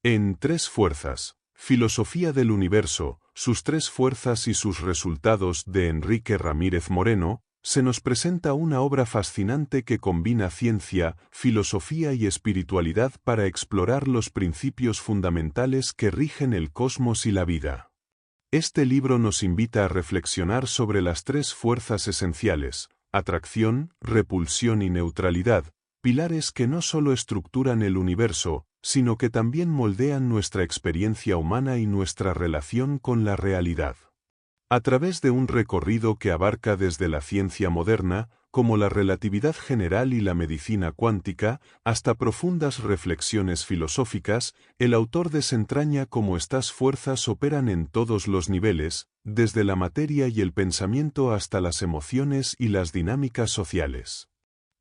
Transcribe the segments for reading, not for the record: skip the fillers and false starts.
En Tres fuerzas, Filosofía del Universo, sus tres fuerzas y sus resultados de Enrique Ramírez Moreno, se nos presenta una obra fascinante que combina ciencia, filosofía y espiritualidad para explorar los principios fundamentales que rigen el cosmos y la vida. Este libro nos invita a reflexionar sobre las tres fuerzas esenciales: atracción, repulsión y neutralidad, pilares que no solo estructuran el universo, sino que también moldean nuestra experiencia humana y nuestra relación con la realidad. A través de un recorrido que abarca desde la ciencia moderna, como la relatividad general y la medicina cuántica, hasta profundas reflexiones filosóficas, el autor desentraña cómo estas fuerzas operan en todos los niveles, desde la materia y el pensamiento hasta las emociones y las dinámicas sociales.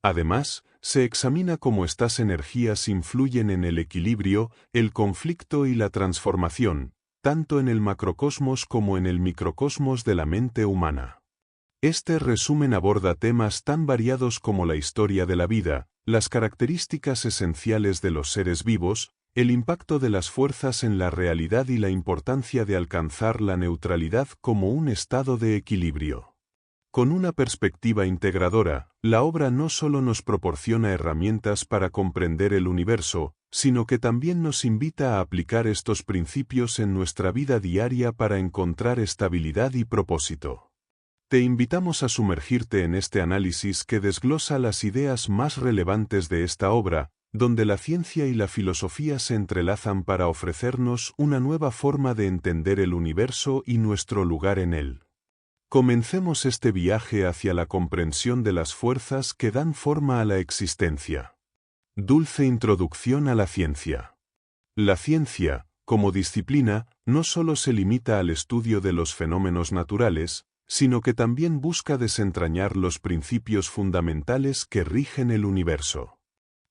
Además, se examina cómo estas energías influyen en el equilibrio, el conflicto y la transformación, tanto en el macrocosmos como en el microcosmos de la mente humana. Este resumen aborda temas tan variados como la historia de la vida, las características esenciales de los seres vivos, el impacto de las fuerzas en la realidad y la importancia de alcanzar la neutralidad como un estado de equilibrio. Con una perspectiva integradora, la obra no solo nos proporciona herramientas para comprender el universo, sino que también nos invita a aplicar estos principios en nuestra vida diaria para encontrar estabilidad y propósito. Te invitamos a sumergirte en este análisis que desglosa las ideas más relevantes de esta obra, donde la ciencia y la filosofía se entrelazan para ofrecernos una nueva forma de entender el universo y nuestro lugar en él. Comencemos este viaje hacia la comprensión de las fuerzas que dan forma a la existencia. Dulce introducción a la ciencia. La ciencia, como disciplina, no solo se limita al estudio de los fenómenos naturales, sino que también busca desentrañar los principios fundamentales que rigen el universo.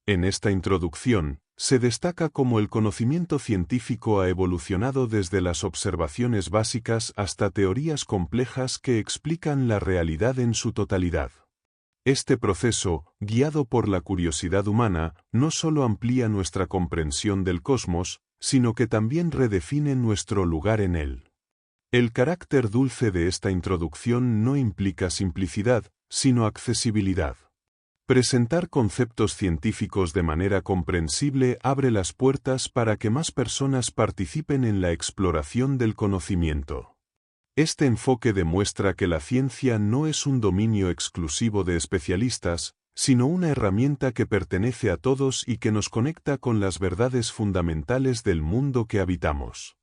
En esta introducción, se destaca cómo el conocimiento científico ha evolucionado desde las observaciones básicas hasta teorías complejas que explican la realidad en su totalidad. Este proceso, guiado por la curiosidad humana, no solo amplía nuestra comprensión del cosmos, sino que también redefine nuestro lugar en él. El carácter dulce de esta introducción no implica simplicidad, sino accesibilidad. Presentar conceptos científicos de manera comprensible abre las puertas para que más personas participen en la exploración del conocimiento. Este enfoque demuestra que la ciencia no es un dominio exclusivo de especialistas, sino una herramienta que pertenece a todos y que nos conecta con las verdades fundamentales del mundo que habitamos.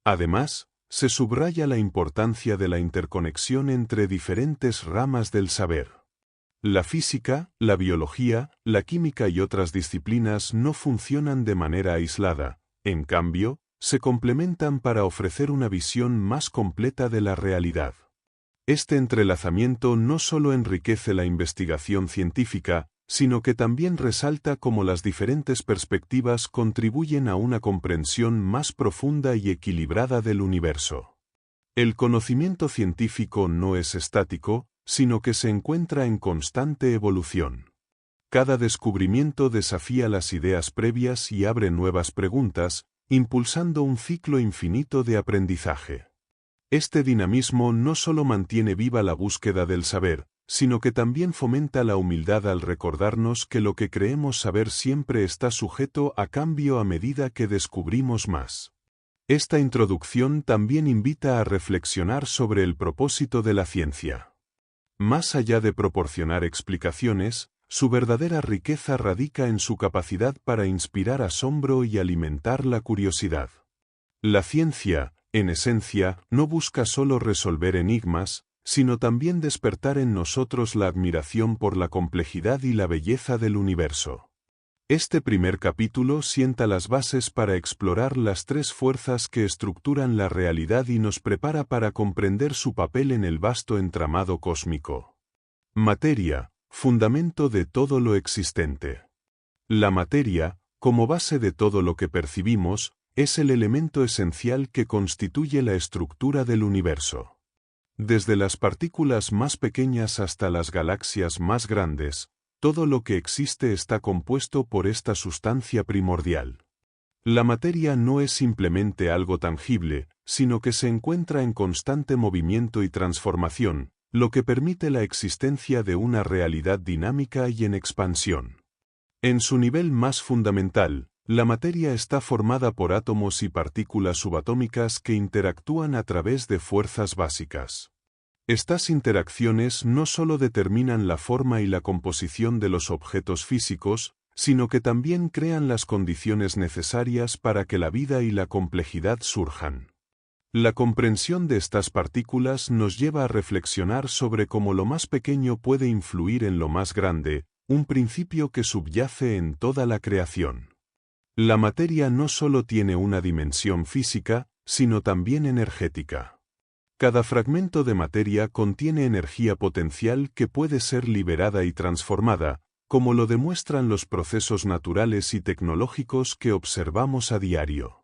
Además, se subraya la importancia de la interconexión entre diferentes ramas del saber. La física, la biología, la química y otras disciplinas no funcionan de manera aislada, en cambio, se complementan para ofrecer una visión más completa de la realidad. Este entrelazamiento no solo enriquece la investigación científica, sino que también resalta cómo las diferentes perspectivas contribuyen a una comprensión más profunda y equilibrada del universo. El conocimiento científico no es estático, sino que se encuentra en constante evolución. Cada descubrimiento desafía las ideas previas y abre nuevas preguntas, impulsando un ciclo infinito de aprendizaje. Este dinamismo no solo mantiene viva la búsqueda del saber, sino que también fomenta la humildad al recordarnos que lo que creemos saber siempre está sujeto a cambio a medida que descubrimos más. Esta introducción también invita a reflexionar sobre el propósito de la ciencia. Más allá de proporcionar explicaciones, su verdadera riqueza radica en su capacidad para inspirar asombro y alimentar la curiosidad. La ciencia, en esencia, no busca solo resolver enigmas, sino también despertar en nosotros la admiración por la complejidad y la belleza del universo. Este primer capítulo sienta las bases para explorar las tres fuerzas que estructuran la realidad y nos prepara para comprender su papel en el vasto entramado cósmico. Materia, fundamento de todo lo existente. La materia, como base de todo lo que percibimos, es el elemento esencial que constituye la estructura del universo. Desde las partículas más pequeñas hasta las galaxias más grandes, todo lo que existe está compuesto por esta sustancia primordial. La materia no es simplemente algo tangible, sino que se encuentra en constante movimiento y transformación, lo que permite la existencia de una realidad dinámica y en expansión. En su nivel más fundamental, la materia está formada por átomos y partículas subatómicas que interactúan a través de fuerzas básicas. Estas interacciones no solo determinan la forma y la composición de los objetos físicos, sino que también crean las condiciones necesarias para que la vida y la complejidad surjan. La comprensión de estas partículas nos lleva a reflexionar sobre cómo lo más pequeño puede influir en lo más grande, un principio que subyace en toda la creación. La materia no solo tiene una dimensión física, sino también energética. Cada fragmento de materia contiene energía potencial que puede ser liberada y transformada, como lo demuestran los procesos naturales y tecnológicos que observamos a diario.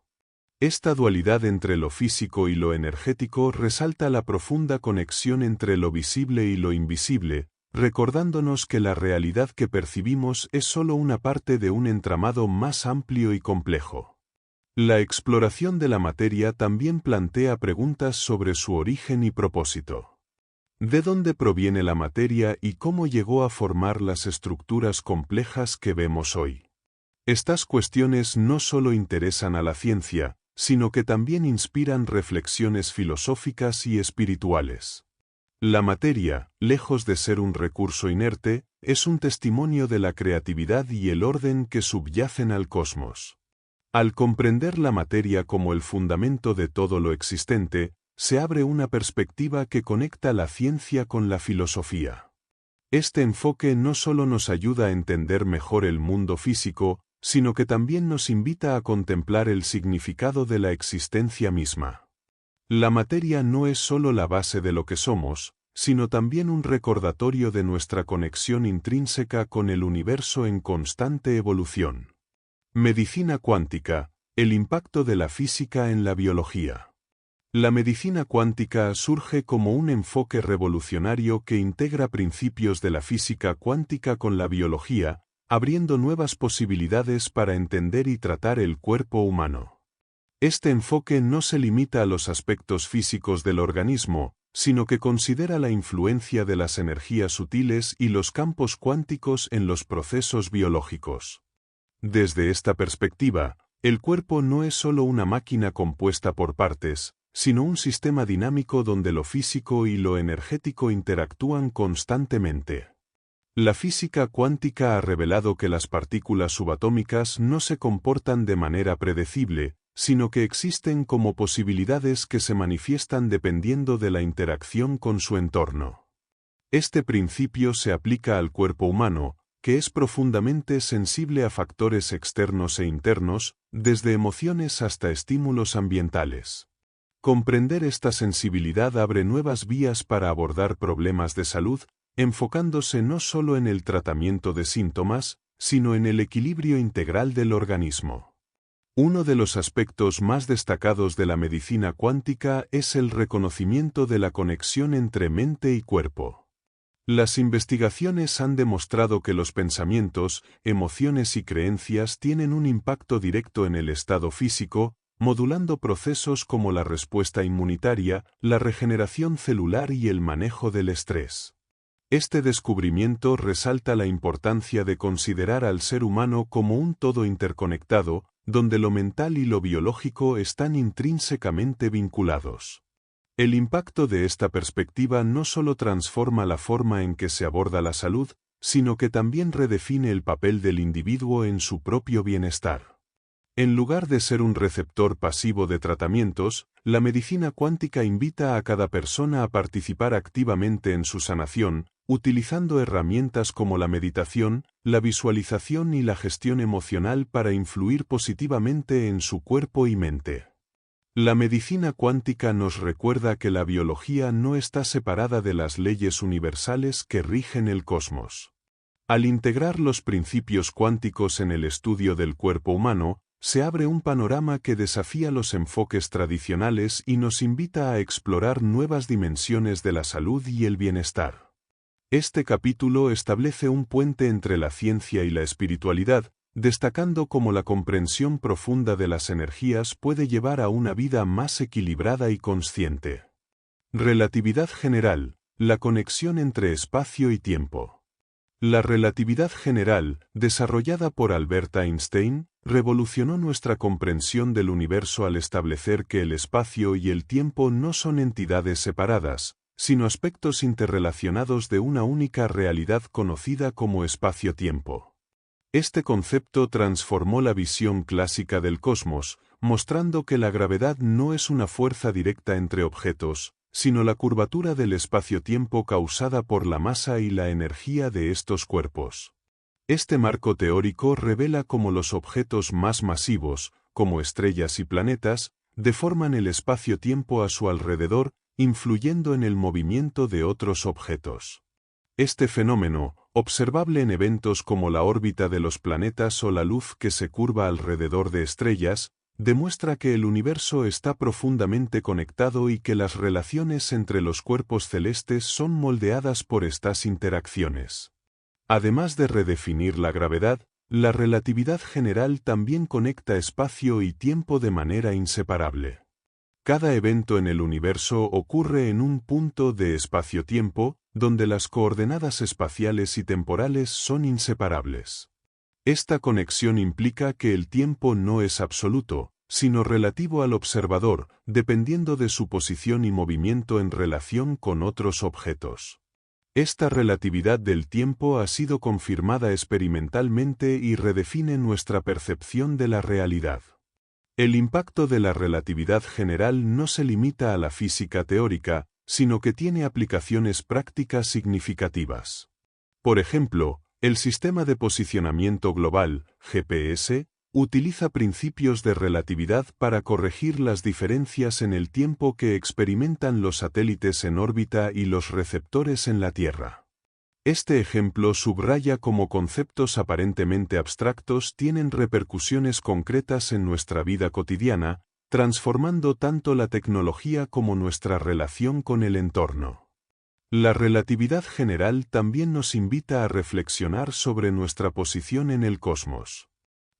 Esta dualidad entre lo físico y lo energético resalta la profunda conexión entre lo visible y lo invisible, recordándonos que la realidad que percibimos es solo una parte de un entramado más amplio y complejo. La exploración de la materia también plantea preguntas sobre su origen y propósito. ¿De dónde proviene la materia y cómo llegó a formar las estructuras complejas que vemos hoy? Estas cuestiones no solo interesan a la ciencia, sino que también inspiran reflexiones filosóficas y espirituales. La materia, lejos de ser un recurso inerte, es un testimonio de la creatividad y el orden que subyacen al cosmos. Al comprender la materia como el fundamento de todo lo existente, se abre una perspectiva que conecta la ciencia con la filosofía. Este enfoque no solo nos ayuda a entender mejor el mundo físico, sino que también nos invita a contemplar el significado de la existencia misma. La materia no es solo la base de lo que somos, sino también un recordatorio de nuestra conexión intrínseca con el universo en constante evolución. Medicina cuántica, el impacto de la física en la biología. La medicina cuántica surge como un enfoque revolucionario que integra principios de la física cuántica con la biología, abriendo nuevas posibilidades para entender y tratar el cuerpo humano. Este enfoque no se limita a los aspectos físicos del organismo, sino que considera la influencia de las energías sutiles y los campos cuánticos en los procesos biológicos. Desde esta perspectiva, el cuerpo no es solo una máquina compuesta por partes, sino un sistema dinámico donde lo físico y lo energético interactúan constantemente. La física cuántica ha revelado que las partículas subatómicas no se comportan de manera predecible, sino que existen como posibilidades que se manifiestan dependiendo de la interacción con su entorno. Este principio se aplica al cuerpo humano, que es profundamente sensible a factores externos e internos, desde emociones hasta estímulos ambientales. Comprender esta sensibilidad abre nuevas vías para abordar problemas de salud, enfocándose no solo en el tratamiento de síntomas, sino en el equilibrio integral del organismo. Uno de los aspectos más destacados de la medicina cuántica es el reconocimiento de la conexión entre mente y cuerpo. Las investigaciones han demostrado que los pensamientos, emociones y creencias tienen un impacto directo en el estado físico, modulando procesos como la respuesta inmunitaria, la regeneración celular y el manejo del estrés. Este descubrimiento resalta la importancia de considerar al ser humano como un todo interconectado, donde lo mental y lo biológico están intrínsecamente vinculados. El impacto de esta perspectiva no solo transforma la forma en que se aborda la salud, sino que también redefine el papel del individuo en su propio bienestar. En lugar de ser un receptor pasivo de tratamientos, la medicina cuántica invita a cada persona a participar activamente en su sanación, utilizando herramientas como la meditación, la visualización y la gestión emocional para influir positivamente en su cuerpo y mente. La medicina cuántica nos recuerda que la biología no está separada de las leyes universales que rigen el cosmos. Al integrar los principios cuánticos en el estudio del cuerpo humano, se abre un panorama que desafía los enfoques tradicionales y nos invita a explorar nuevas dimensiones de la salud y el bienestar. Este capítulo establece un puente entre la ciencia y la espiritualidad, destacando cómo la comprensión profunda de las energías puede llevar a una vida más equilibrada y consciente. Relatividad general, la conexión entre espacio y tiempo. La relatividad general, desarrollada por Albert Einstein, revolucionó nuestra comprensión del universo al establecer que el espacio y el tiempo no son entidades separadas, sino aspectos interrelacionados de una única realidad conocida como espacio-tiempo. Este concepto transformó la visión clásica del cosmos, mostrando que la gravedad no es una fuerza directa entre objetos, sino la curvatura del espacio-tiempo causada por la masa y la energía de estos cuerpos. Este marco teórico revela cómo los objetos más masivos, como estrellas y planetas, deforman el espacio-tiempo a su alrededor, influyendo en el movimiento de otros objetos. Este fenómeno, observable en eventos como la órbita de los planetas o la luz que se curva alrededor de estrellas, demuestra que el universo está profundamente conectado y que las relaciones entre los cuerpos celestes son moldeadas por estas interacciones. Además de redefinir la gravedad, la relatividad general también conecta espacio y tiempo de manera inseparable. Cada evento en el universo ocurre en un punto de espacio-tiempo, donde las coordenadas espaciales y temporales son inseparables. Esta conexión implica que el tiempo no es absoluto, sino relativo al observador, dependiendo de su posición y movimiento en relación con otros objetos. Esta relatividad del tiempo ha sido confirmada experimentalmente y redefine nuestra percepción de la realidad. El impacto de la relatividad general no se limita a la física teórica, sino que tiene aplicaciones prácticas significativas. Por ejemplo, el Sistema de Posicionamiento Global, GPS, utiliza principios de relatividad para corregir las diferencias en el tiempo que experimentan los satélites en órbita y los receptores en la Tierra. Este ejemplo subraya cómo conceptos aparentemente abstractos tienen repercusiones concretas en nuestra vida cotidiana, transformando tanto la tecnología como nuestra relación con el entorno. La relatividad general también nos invita a reflexionar sobre nuestra posición en el cosmos.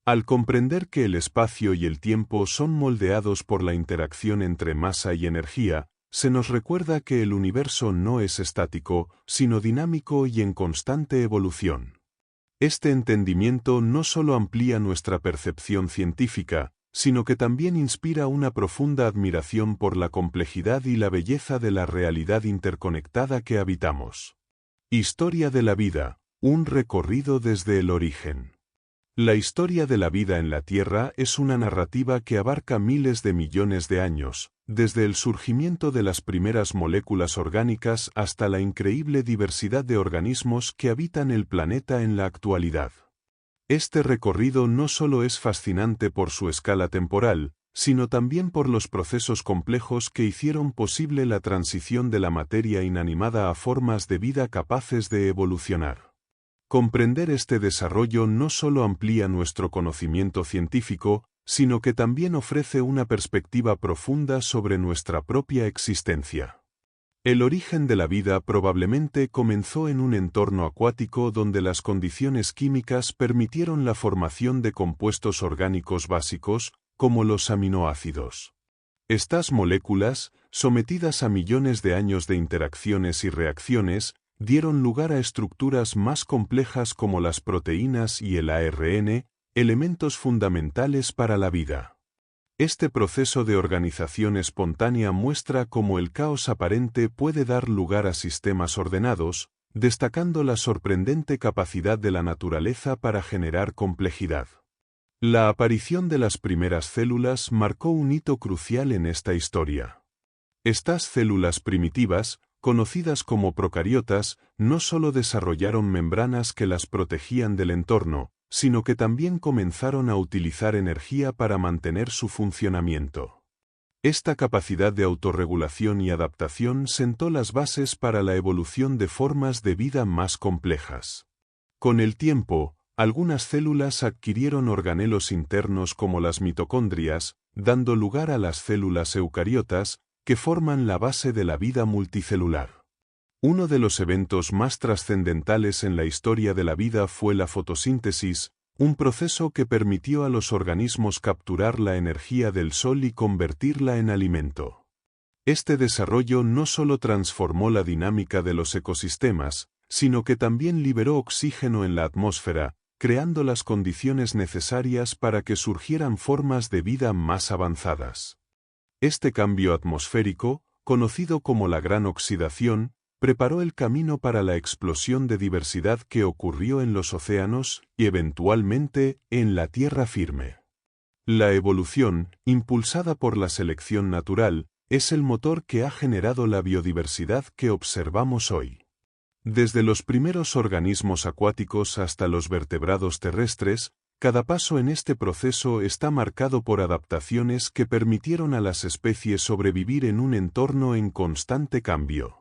Al comprender que el espacio y el tiempo son moldeados por la interacción entre masa y energía, se nos recuerda que el universo no es estático, sino dinámico y en constante evolución. Este entendimiento no solo amplía nuestra percepción científica, sino que también inspira una profunda admiración por la complejidad y la belleza de la realidad interconectada que habitamos. Historia de la vida, un recorrido desde el origen. La historia de la vida en la Tierra es una narrativa que abarca miles de millones de años, desde el surgimiento de las primeras moléculas orgánicas hasta la increíble diversidad de organismos que habitan el planeta en la actualidad. Este recorrido no solo es fascinante por su escala temporal, sino también por los procesos complejos que hicieron posible la transición de la materia inanimada a formas de vida capaces de evolucionar. Comprender este desarrollo no solo amplía nuestro conocimiento científico, sino que también ofrece una perspectiva profunda sobre nuestra propia existencia. El origen de la vida probablemente comenzó en un entorno acuático donde las condiciones químicas permitieron la formación de compuestos orgánicos básicos, como los aminoácidos. Estas moléculas, sometidas a millones de años de interacciones y reacciones, dieron lugar a estructuras más complejas como las proteínas y el ARN, elementos fundamentales para la vida. Este proceso de organización espontánea muestra cómo el caos aparente puede dar lugar a sistemas ordenados, destacando la sorprendente capacidad de la naturaleza para generar complejidad. La aparición de las primeras células marcó un hito crucial en esta historia. Estas células primitivas, conocidas como procariotas, no solo desarrollaron membranas que las protegían del entorno, sino que también comenzaron a utilizar energía para mantener su funcionamiento. Esta capacidad de autorregulación y adaptación sentó las bases para la evolución de formas de vida más complejas. Con el tiempo, algunas células adquirieron organelos internos como las mitocondrias, dando lugar a las células eucariotas, que forman la base de la vida multicelular. Uno de los eventos más trascendentales en la historia de la vida fue la fotosíntesis, un proceso que permitió a los organismos capturar la energía del sol y convertirla en alimento. Este desarrollo no solo transformó la dinámica de los ecosistemas, sino que también liberó oxígeno en la atmósfera, creando las condiciones necesarias para que surgieran formas de vida más avanzadas. Este cambio atmosférico, conocido como la Gran Oxidación, preparó el camino para la explosión de diversidad que ocurrió en los océanos y eventualmente en la tierra firme. La evolución, impulsada por la selección natural, es el motor que ha generado la biodiversidad que observamos hoy. Desde los primeros organismos acuáticos hasta los vertebrados terrestres, cada paso en este proceso está marcado por adaptaciones que permitieron a las especies sobrevivir en un entorno en constante cambio.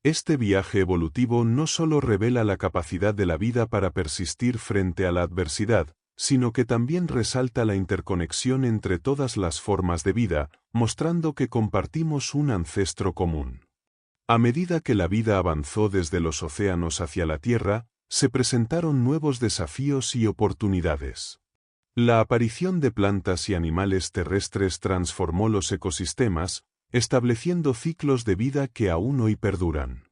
Este viaje evolutivo no solo revela la capacidad de la vida para persistir frente a la adversidad, sino que también resalta la interconexión entre todas las formas de vida, mostrando que compartimos un ancestro común. A medida que la vida avanzó desde los océanos hacia la Tierra, se presentaron nuevos desafíos y oportunidades. La aparición de plantas y animales terrestres transformó los ecosistemas, estableciendo ciclos de vida que aún hoy perduran.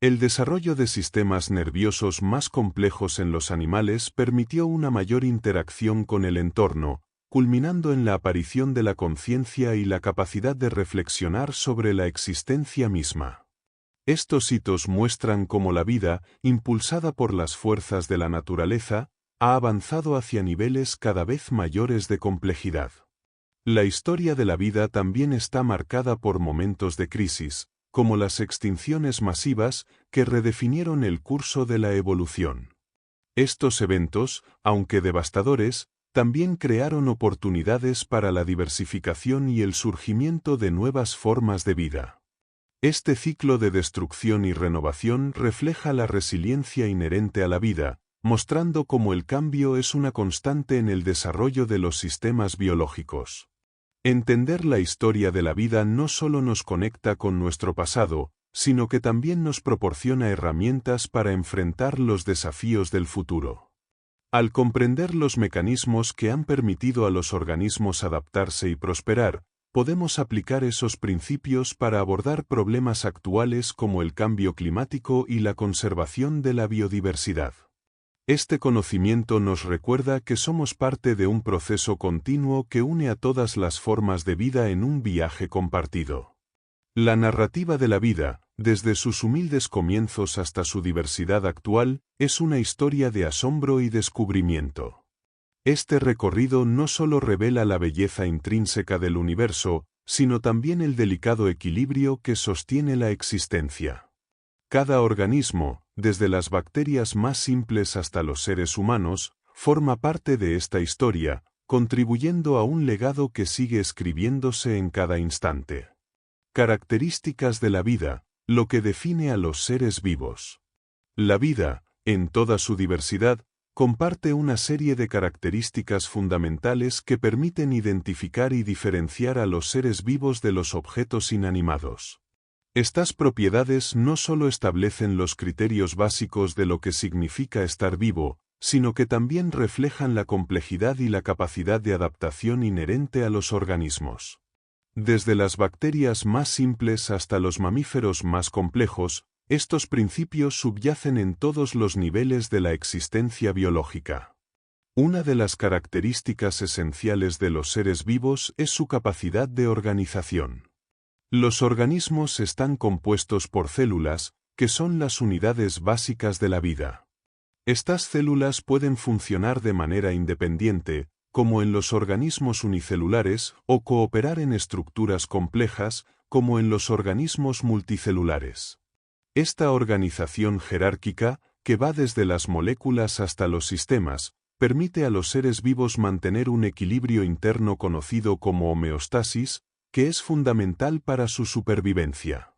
El desarrollo de sistemas nerviosos más complejos en los animales permitió una mayor interacción con el entorno, culminando en la aparición de la conciencia y la capacidad de reflexionar sobre la existencia misma. Estos hitos muestran cómo la vida, impulsada por las fuerzas de la naturaleza, ha avanzado hacia niveles cada vez mayores de complejidad. La historia de la vida también está marcada por momentos de crisis, como las extinciones masivas que redefinieron el curso de la evolución. Estos eventos, aunque devastadores, también crearon oportunidades para la diversificación y el surgimiento de nuevas formas de vida. Este ciclo de destrucción y renovación refleja la resiliencia inherente a la vida, mostrando cómo el cambio es una constante en el desarrollo de los sistemas biológicos. Entender la historia de la vida no solo nos conecta con nuestro pasado, sino que también nos proporciona herramientas para enfrentar los desafíos del futuro. Al comprender los mecanismos que han permitido a los organismos adaptarse y prosperar, podemos aplicar esos principios para abordar problemas actuales como el cambio climático y la conservación de la biodiversidad. Este conocimiento nos recuerda que somos parte de un proceso continuo que une a todas las formas de vida en un viaje compartido. La narrativa de la vida, desde sus humildes comienzos hasta su diversidad actual, es una historia de asombro y descubrimiento. Este recorrido no solo revela la belleza intrínseca del universo, sino también el delicado equilibrio que sostiene la existencia. Cada organismo, desde las bacterias más simples hasta los seres humanos, forma parte de esta historia, contribuyendo a un legado que sigue escribiéndose en cada instante. Características de la vida, lo que define a los seres vivos. La vida, en toda su diversidad, comparte una serie de características fundamentales que permiten identificar y diferenciar a los seres vivos de los objetos inanimados. Estas propiedades no solo establecen los criterios básicos de lo que significa estar vivo, sino que también reflejan la complejidad y la capacidad de adaptación inherente a los organismos. Desde las bacterias más simples hasta los mamíferos más complejos, estos principios subyacen en todos los niveles de la existencia biológica. Una de las características esenciales de los seres vivos es su capacidad de organización. Los organismos están compuestos por células, que son las unidades básicas de la vida. Estas células pueden funcionar de manera independiente, como en los organismos unicelulares, o cooperar en estructuras complejas, como en los organismos multicelulares. Esta organización jerárquica, que va desde las moléculas hasta los sistemas, permite a los seres vivos mantener un equilibrio interno conocido como homeostasis, que es fundamental para su supervivencia.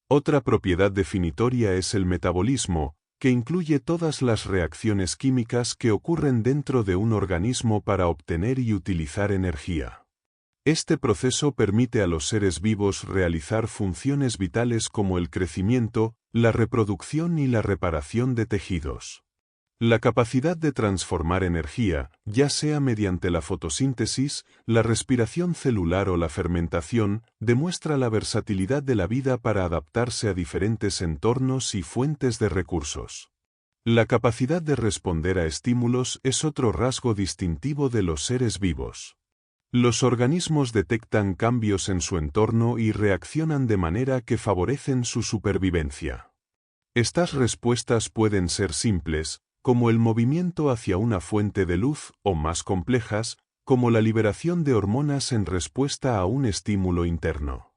Otra propiedad definitoria es el metabolismo, que incluye todas las reacciones químicas que ocurren dentro de un organismo para obtener y utilizar energía. Este proceso permite a los seres vivos realizar funciones vitales como el crecimiento, la reproducción y la reparación de tejidos. La capacidad de transformar energía, ya sea mediante la fotosíntesis, la respiración celular o la fermentación, demuestra la versatilidad de la vida para adaptarse a diferentes entornos y fuentes de recursos. La capacidad de responder a estímulos es otro rasgo distintivo de los seres vivos. Los organismos detectan cambios en su entorno y reaccionan de manera que favorecen su supervivencia. Estas respuestas pueden ser simples, como el movimiento hacia una fuente de luz, o más complejas, como la liberación de hormonas en respuesta a un estímulo interno.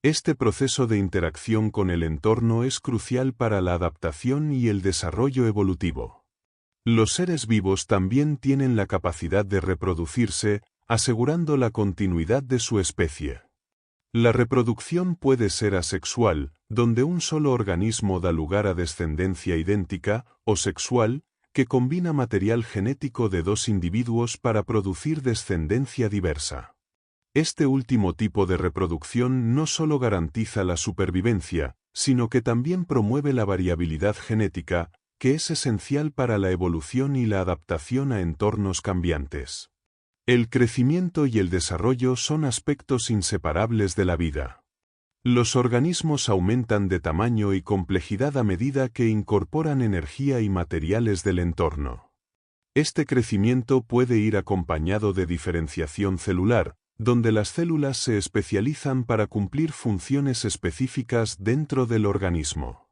Este proceso de interacción con el entorno es crucial para la adaptación y el desarrollo evolutivo. Los seres vivos también tienen la capacidad de reproducirse, asegurando la continuidad de su especie. La reproducción puede ser asexual, donde un solo organismo da lugar a descendencia idéntica, o sexual, que combina material genético de dos individuos para producir descendencia diversa. Este último tipo de reproducción no solo garantiza la supervivencia, sino que también promueve la variabilidad genética, que es esencial para la evolución y la adaptación a entornos cambiantes. El crecimiento y el desarrollo son aspectos inseparables de la vida. Los organismos aumentan de tamaño y complejidad a medida que incorporan energía y materiales del entorno. Este crecimiento puede ir acompañado de diferenciación celular, donde las células se especializan para cumplir funciones específicas dentro del organismo.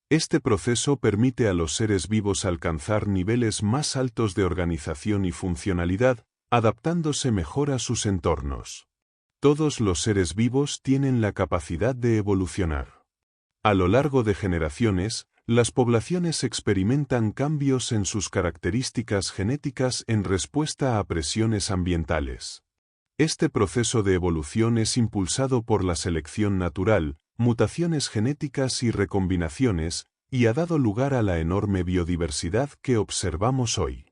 Este proceso permite a los seres vivos alcanzar niveles más altos de organización y funcionalidad, adaptándose mejor a sus entornos. Todos los seres vivos tienen la capacidad de evolucionar. A lo largo de generaciones, las poblaciones experimentan cambios en sus características genéticas en respuesta a presiones ambientales. Este proceso de evolución es impulsado por la selección natural, mutaciones genéticas y recombinaciones, y ha dado lugar a la enorme biodiversidad que observamos hoy.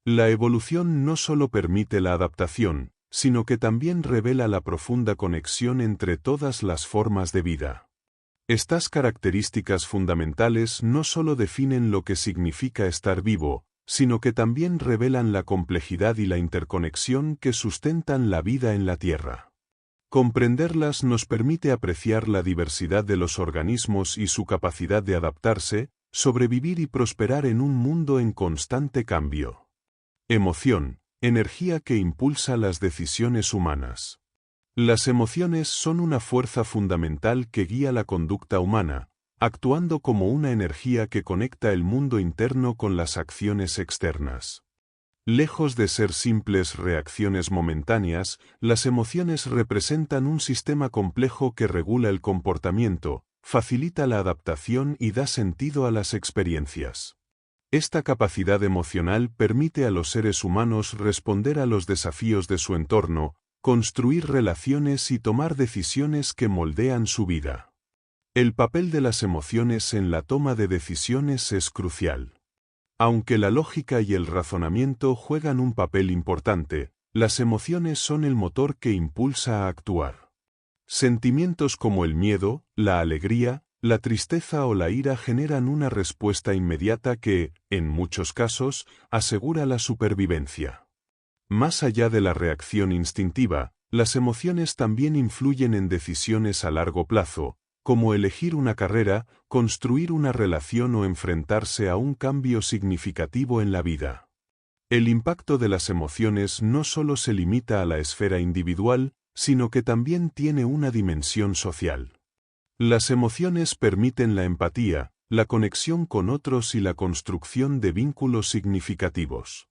La evolución no solo permite la adaptación, sino que también revela la profunda conexión entre todas las formas de vida. Estas características fundamentales no solo definen lo que significa estar vivo, sino que también revelan la complejidad y la interconexión que sustentan la vida en la Tierra. Comprenderlas nos permite apreciar la diversidad de los organismos y su capacidad de adaptarse, sobrevivir y prosperar en un mundo en constante cambio. Emoción, energía que impulsa las decisiones humanas. Las emociones son una fuerza fundamental que guía la conducta humana, actuando como una energía que conecta el mundo interno con las acciones externas. Lejos de ser simples reacciones momentáneas, las emociones representan un sistema complejo que regula el comportamiento, facilita la adaptación y da sentido a las experiencias. Esta capacidad emocional permite a los seres humanos responder a los desafíos de su entorno, construir relaciones y tomar decisiones que moldean su vida. El papel de las emociones en la toma de decisiones es crucial. Aunque la lógica y el razonamiento juegan un papel importante, las emociones son el motor que impulsa a actuar. Sentimientos como el miedo, la alegría, la tristeza o la ira generan una respuesta inmediata que, en muchos casos, asegura la supervivencia. Más allá de la reacción instintiva, las emociones también influyen en decisiones a largo plazo, como elegir una carrera, construir una relación o enfrentarse a un cambio significativo en la vida. El impacto de las emociones no solo se limita a la esfera individual, sino que también tiene una dimensión social. Las emociones permiten la empatía, la conexión con otros y la construcción de vínculos significativos.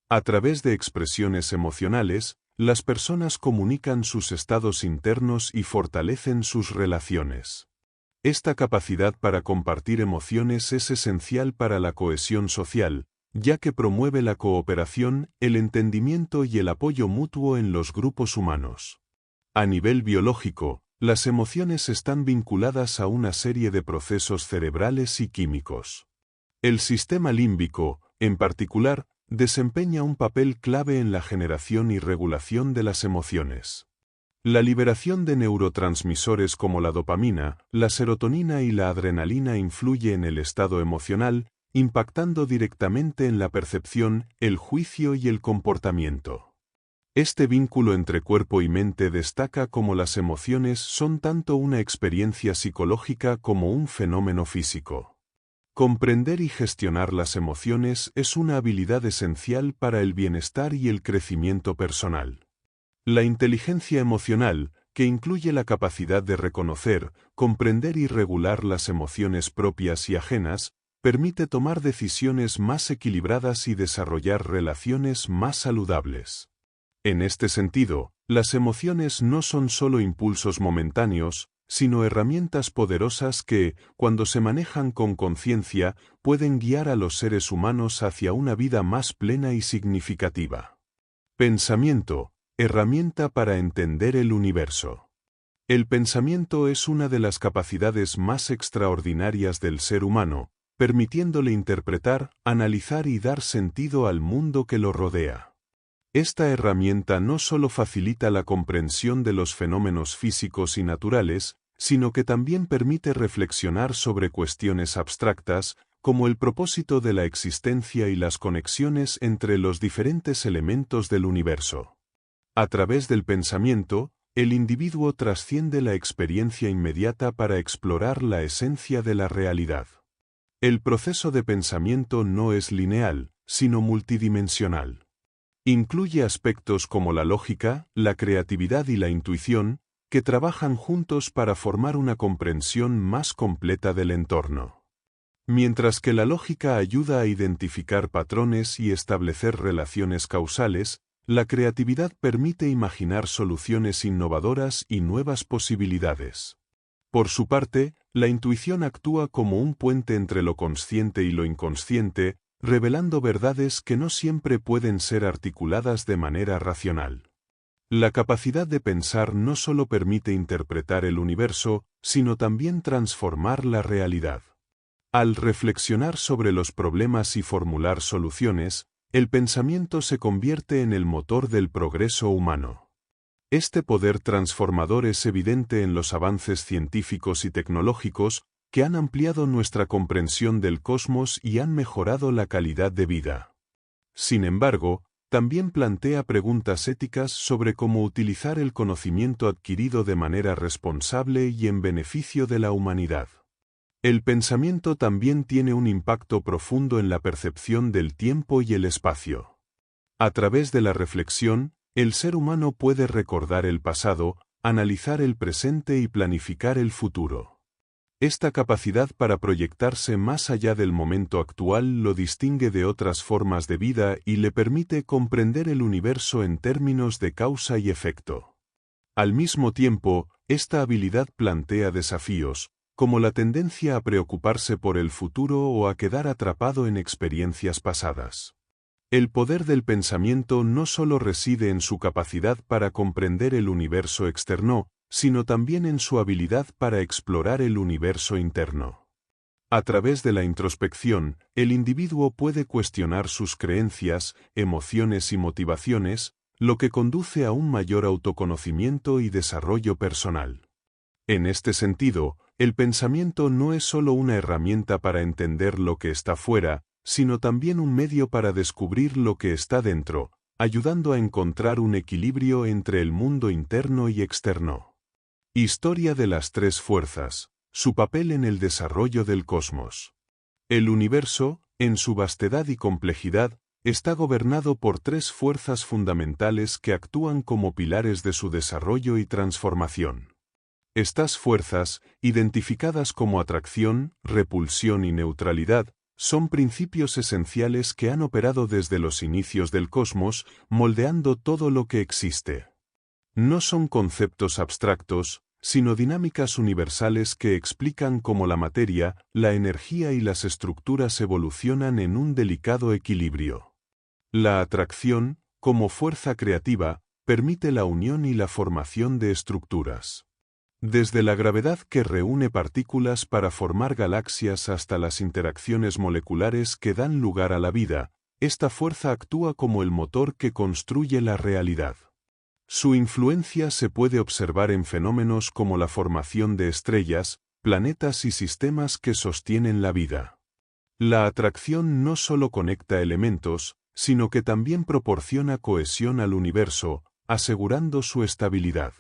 A través de expresiones emocionales, las personas comunican sus estados internos y fortalecen sus relaciones. Esta capacidad para compartir emociones es esencial para la cohesión social, ya que promueve la cooperación, el entendimiento y el apoyo mutuo en los grupos humanos. A nivel biológico, las emociones están vinculadas a una serie de procesos cerebrales y químicos. El sistema límbico, en particular, desempeña un papel clave en la generación y regulación de las emociones. La liberación de neurotransmisores como la dopamina, la serotonina y la adrenalina influye en el estado emocional, impactando directamente en la percepción, el juicio y el comportamiento. Este vínculo entre cuerpo y mente destaca cómo las emociones son tanto una experiencia psicológica como un fenómeno físico. Comprender y gestionar las emociones es una habilidad esencial para el bienestar y el crecimiento personal. La inteligencia emocional, que incluye la capacidad de reconocer, comprender y regular las emociones propias y ajenas, permite tomar decisiones más equilibradas y desarrollar relaciones más saludables. En este sentido, las emociones no son solo impulsos momentáneos, sino herramientas poderosas que, cuando se manejan con conciencia, pueden guiar a los seres humanos hacia una vida más plena y significativa. Pensamiento, herramienta para entender el universo. El pensamiento es una de las capacidades más extraordinarias del ser humano, permitiéndole interpretar, analizar y dar sentido al mundo que lo rodea. Esta herramienta no solo facilita la comprensión de los fenómenos físicos y naturales, sino que también permite reflexionar sobre cuestiones abstractas, como el propósito de la existencia y las conexiones entre los diferentes elementos del universo. A través del pensamiento, el individuo trasciende la experiencia inmediata para explorar la esencia de la realidad. El proceso de pensamiento no es lineal, sino multidimensional. Incluye aspectos como la lógica, la creatividad y la intuición, que trabajan juntos para formar una comprensión más completa del entorno. Mientras que la lógica ayuda a identificar patrones y establecer relaciones causales, la creatividad permite imaginar soluciones innovadoras y nuevas posibilidades. Por su parte, la intuición actúa como un puente entre lo consciente y lo inconsciente, revelando verdades que no siempre pueden ser articuladas de manera racional. La capacidad de pensar no solo permite interpretar el universo, sino también transformar la realidad. Al reflexionar sobre los problemas y formular soluciones, el pensamiento se convierte en el motor del progreso humano. Este poder transformador es evidente en los avances científicos y tecnológicos, que han ampliado nuestra comprensión del cosmos y han mejorado la calidad de vida. Sin embargo, también plantea preguntas éticas sobre cómo utilizar el conocimiento adquirido de manera responsable y en beneficio de la humanidad. El pensamiento también tiene un impacto profundo en la percepción del tiempo y el espacio. A través de la reflexión, el ser humano puede recordar el pasado, analizar el presente y planificar el futuro. Esta capacidad para proyectarse más allá del momento actual lo distingue de otras formas de vida y le permite comprender el universo en términos de causa y efecto. Al mismo tiempo, esta habilidad plantea desafíos, como la tendencia a preocuparse por el futuro o a quedar atrapado en experiencias pasadas. El poder del pensamiento no solo reside en su capacidad para comprender el universo externo, sino también en su habilidad para explorar el universo interno. A través de la introspección, el individuo puede cuestionar sus creencias, emociones y motivaciones, lo que conduce a un mayor autoconocimiento y desarrollo personal. En este sentido, el pensamiento no es solo una herramienta para entender lo que está fuera, sino también un medio para descubrir lo que está dentro, ayudando a encontrar un equilibrio entre el mundo interno y externo. Historia de las tres fuerzas, su papel en el desarrollo del cosmos. El universo, en su vastedad y complejidad, está gobernado por tres fuerzas fundamentales que actúan como pilares de su desarrollo y transformación. Estas fuerzas, identificadas como atracción, repulsión y neutralidad, son principios esenciales que han operado desde los inicios del cosmos, moldeando todo lo que existe. No son conceptos abstractos, sino dinámicas universales que explican cómo la materia, la energía y las estructuras evolucionan en un delicado equilibrio. La atracción, como fuerza creativa, permite la unión y la formación de estructuras. Desde la gravedad que reúne partículas para formar galaxias hasta las interacciones moleculares que dan lugar a la vida, esta fuerza actúa como el motor que construye la realidad. Su influencia se puede observar en fenómenos como la formación de estrellas, planetas y sistemas que sostienen la vida. La atracción no solo conecta elementos, sino que también proporciona cohesión al universo, asegurando su estabilidad.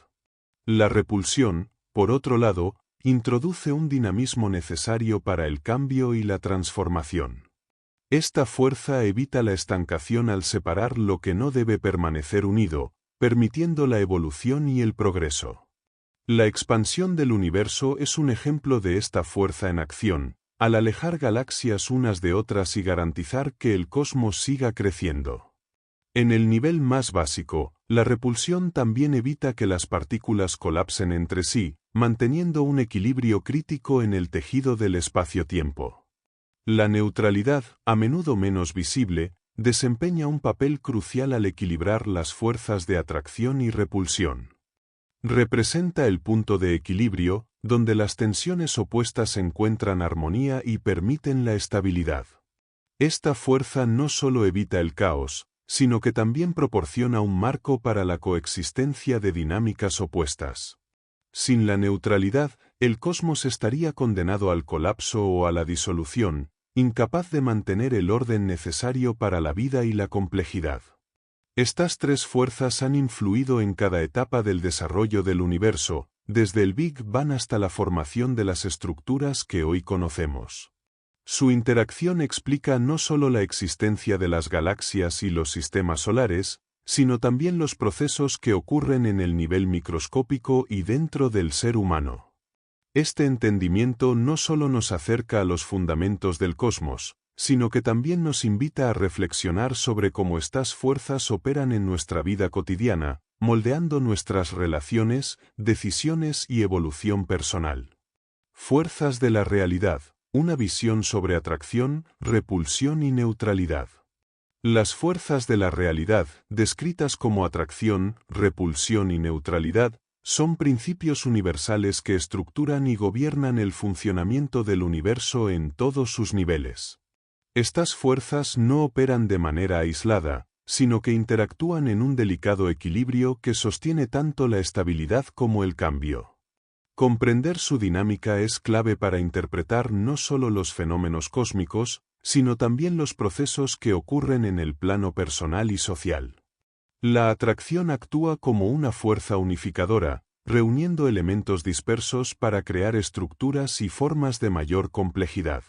La repulsión, por otro lado, introduce un dinamismo necesario para el cambio y la transformación. Esta fuerza evita la estancación al separar lo que no debe permanecer unido, permitiendo la evolución y el progreso. La expansión del universo es un ejemplo de esta fuerza en acción, al alejar galaxias unas de otras y garantizar que el cosmos siga creciendo. En el nivel más básico, la repulsión también evita que las partículas colapsen entre sí, manteniendo un equilibrio crítico en el tejido del espacio-tiempo. La neutralidad, a menudo menos visible, desempeña un papel crucial al equilibrar las fuerzas de atracción y repulsión. Representa el punto de equilibrio, donde las tensiones opuestas encuentran armonía y permiten la estabilidad. Esta fuerza no solo evita el caos, sino que también proporciona un marco para la coexistencia de dinámicas opuestas. Sin la neutralidad, el cosmos estaría condenado al colapso o a la disolución, incapaz de mantener el orden necesario para la vida y la complejidad. Estas tres fuerzas han influido en cada etapa del desarrollo del universo, desde el Big Bang hasta la formación de las estructuras que hoy conocemos. Su interacción explica no solo la existencia de las galaxias y los sistemas solares, sino también los procesos que ocurren en el nivel microscópico y dentro del ser humano. Este entendimiento no solo nos acerca a los fundamentos del cosmos, sino que también nos invita a reflexionar sobre cómo estas fuerzas operan en nuestra vida cotidiana, moldeando nuestras relaciones, decisiones y evolución personal. Fuerzas de la realidad, una visión sobre atracción, repulsión y neutralidad. Las fuerzas de la realidad, descritas como atracción, repulsión y neutralidad, son principios universales que estructuran y gobiernan el funcionamiento del universo en todos sus niveles. Estas fuerzas no operan de manera aislada, sino que interactúan en un delicado equilibrio que sostiene tanto la estabilidad como el cambio. Comprender su dinámica es clave para interpretar no solo los fenómenos cósmicos, sino también los procesos que ocurren en el plano personal y social. La atracción actúa como una fuerza unificadora, reuniendo elementos dispersos para crear estructuras y formas de mayor complejidad.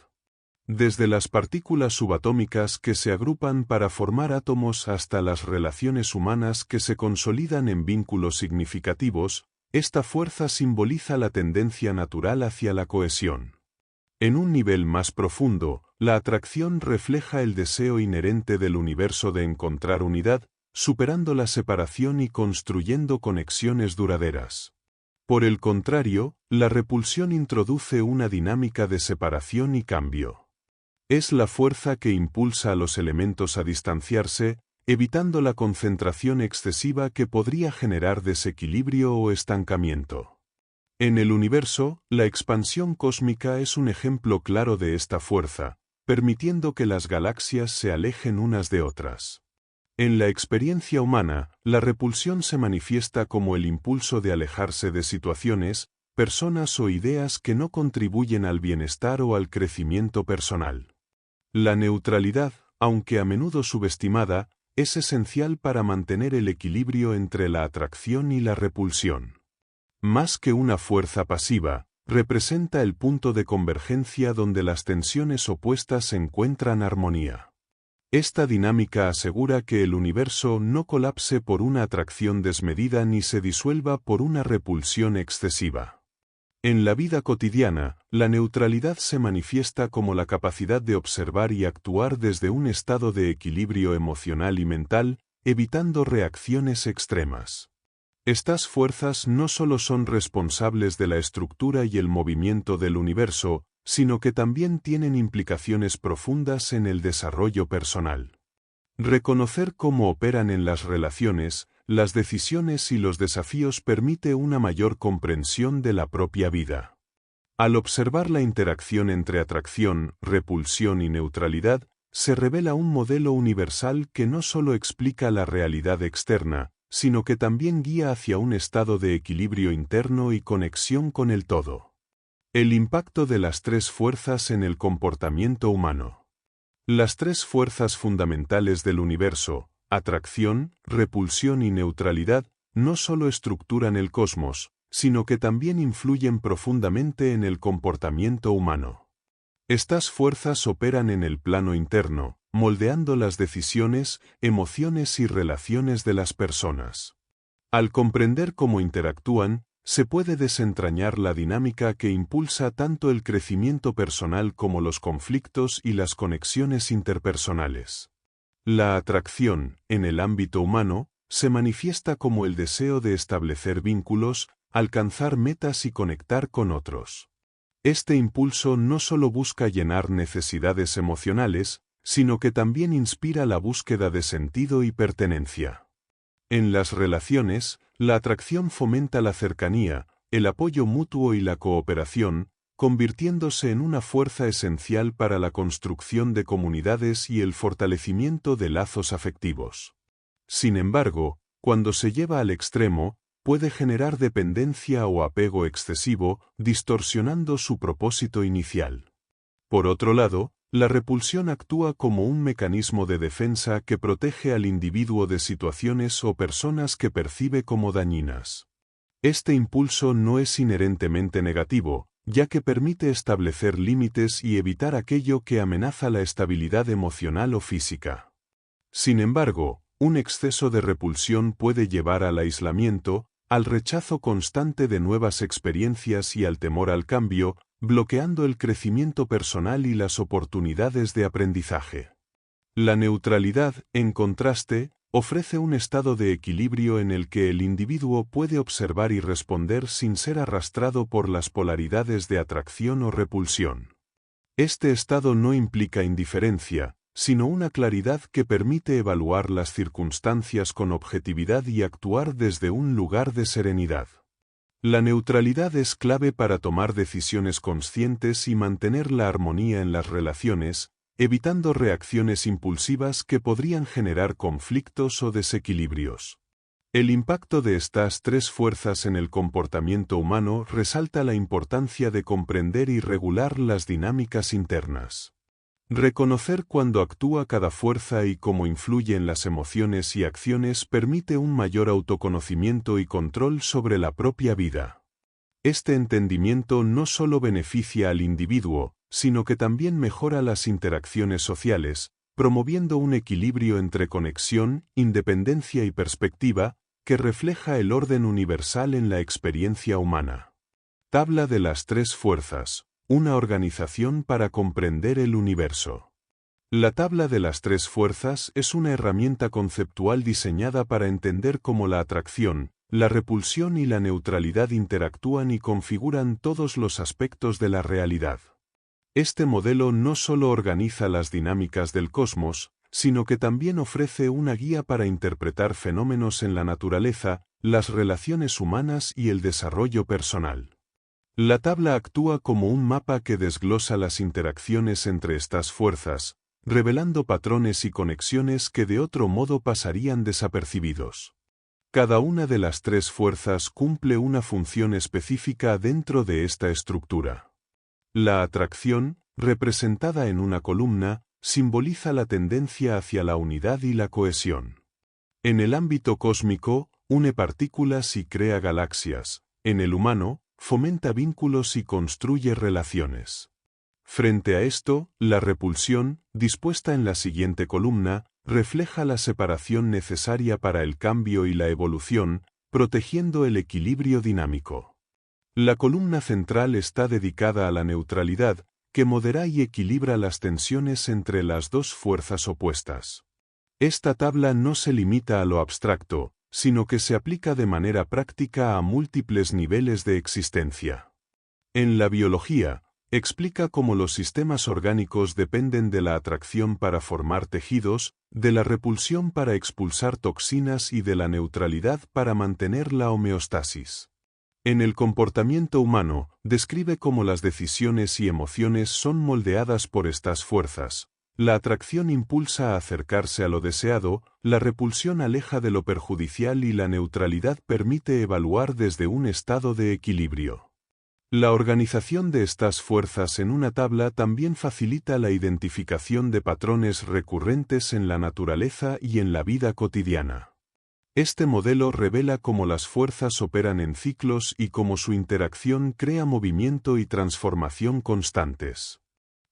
Desde las partículas subatómicas que se agrupan para formar átomos hasta las relaciones humanas que se consolidan en vínculos significativos, esta fuerza simboliza la tendencia natural hacia la cohesión. En un nivel más profundo, la atracción refleja el deseo inherente del universo de encontrar unidad, superando la separación y construyendo conexiones duraderas. Por el contrario, la repulsión introduce una dinámica de separación y cambio. Es la fuerza que impulsa a los elementos a distanciarse, evitando la concentración excesiva que podría generar desequilibrio o estancamiento. En el universo, la expansión cósmica es un ejemplo claro de esta fuerza, permitiendo que las galaxias se alejen unas de otras. En la experiencia humana, la repulsión se manifiesta como el impulso de alejarse de situaciones, personas o ideas que no contribuyen al bienestar o al crecimiento personal. La neutralidad, aunque a menudo subestimada, es esencial para mantener el equilibrio entre la atracción y la repulsión. Más que una fuerza pasiva, representa el punto de convergencia donde las tensiones opuestas encuentran armonía. Esta dinámica asegura que el universo no colapse por una atracción desmedida ni se disuelva por una repulsión excesiva. En la vida cotidiana, la neutralidad se manifiesta como la capacidad de observar y actuar desde un estado de equilibrio emocional y mental, evitando reacciones extremas. Estas fuerzas no solo son responsables de la estructura y el movimiento del universo, sino que también tienen implicaciones profundas en el desarrollo personal. Reconocer cómo operan en las relaciones, las decisiones y los desafíos permite una mayor comprensión de la propia vida. Al observar la interacción entre atracción, repulsión y neutralidad, se revela un modelo universal que no solo explica la realidad externa, sino que también guía hacia un estado de equilibrio interno y conexión con el todo. El impacto de las tres fuerzas en el comportamiento humano. Las tres fuerzas fundamentales del universo, atracción, repulsión y neutralidad, no solo estructuran el cosmos, sino que también influyen profundamente en el comportamiento humano. Estas fuerzas operan en el plano interno, moldeando las decisiones, emociones y relaciones de las personas. Al comprender cómo interactúan, se puede desentrañar la dinámica que impulsa tanto el crecimiento personal como los conflictos y las conexiones interpersonales. La atracción, en el ámbito humano, se manifiesta como el deseo de establecer vínculos, alcanzar metas y conectar con otros. Este impulso no solo busca llenar necesidades emocionales, sino que también inspira la búsqueda de sentido y pertenencia. En las relaciones, la atracción fomenta la cercanía, el apoyo mutuo y la cooperación, convirtiéndose en una fuerza esencial para la construcción de comunidades y el fortalecimiento de lazos afectivos. Sin embargo, cuando se lleva al extremo, puede generar dependencia o apego excesivo, distorsionando su propósito inicial. Por otro lado, la repulsión actúa como un mecanismo de defensa que protege al individuo de situaciones o personas que percibe como dañinas. Este impulso no es inherentemente negativo, ya que permite establecer límites y evitar aquello que amenaza la estabilidad emocional o física. Sin embargo, un exceso de repulsión puede llevar al aislamiento, al rechazo constante de nuevas experiencias y al temor al cambio, bloqueando el crecimiento personal y las oportunidades de aprendizaje. La neutralidad, en contraste, ofrece un estado de equilibrio en el que el individuo puede observar y responder sin ser arrastrado por las polaridades de atracción o repulsión. Este estado no implica indiferencia, sino una claridad que permite evaluar las circunstancias con objetividad y actuar desde un lugar de serenidad. La neutralidad es clave para tomar decisiones conscientes y mantener la armonía en las relaciones, evitando reacciones impulsivas que podrían generar conflictos o desequilibrios. El impacto de estas tres fuerzas en el comportamiento humano resalta la importancia de comprender y regular las dinámicas internas. Reconocer cuándo actúa cada fuerza y cómo influye en las emociones y acciones permite un mayor autoconocimiento y control sobre la propia vida. Este entendimiento no solo beneficia al individuo, sino que también mejora las interacciones sociales, promoviendo un equilibrio entre conexión, independencia y perspectiva, que refleja el orden universal en la experiencia humana. Tabla de las tres fuerzas. Una organización para comprender el universo. La tabla de las tres fuerzas es una herramienta conceptual diseñada para entender cómo la atracción, la repulsión y la neutralidad interactúan y configuran todos los aspectos de la realidad. Este modelo no solo organiza las dinámicas del cosmos, sino que también ofrece una guía para interpretar fenómenos en la naturaleza, las relaciones humanas y el desarrollo personal. La tabla actúa como un mapa que desglosa las interacciones entre estas fuerzas, revelando patrones y conexiones que de otro modo pasarían desapercibidos. Cada una de las tres fuerzas cumple una función específica dentro de esta estructura. La atracción, representada en una columna, simboliza la tendencia hacia la unidad y la cohesión. En el ámbito cósmico, une partículas y crea galaxias. En el humano, fomenta vínculos y construye relaciones. Frente a esto, la repulsión, dispuesta en la siguiente columna, refleja la separación necesaria para el cambio y la evolución, protegiendo el equilibrio dinámico. La columna central está dedicada a la neutralidad, que modera y equilibra las tensiones entre las dos fuerzas opuestas. Esta tabla no se limita a lo abstracto, sino que se aplica de manera práctica a múltiples niveles de existencia. En la biología, explica cómo los sistemas orgánicos dependen de la atracción para formar tejidos, de la repulsión para expulsar toxinas y de la neutralidad para mantener la homeostasis. En el comportamiento humano, describe cómo las decisiones y emociones son moldeadas por estas fuerzas. La atracción impulsa a acercarse a lo deseado, la repulsión aleja de lo perjudicial y la neutralidad permite evaluar desde un estado de equilibrio. La organización de estas fuerzas en una tabla también facilita la identificación de patrones recurrentes en la naturaleza y en la vida cotidiana. Este modelo revela cómo las fuerzas operan en ciclos y cómo su interacción crea movimiento y transformación constantes.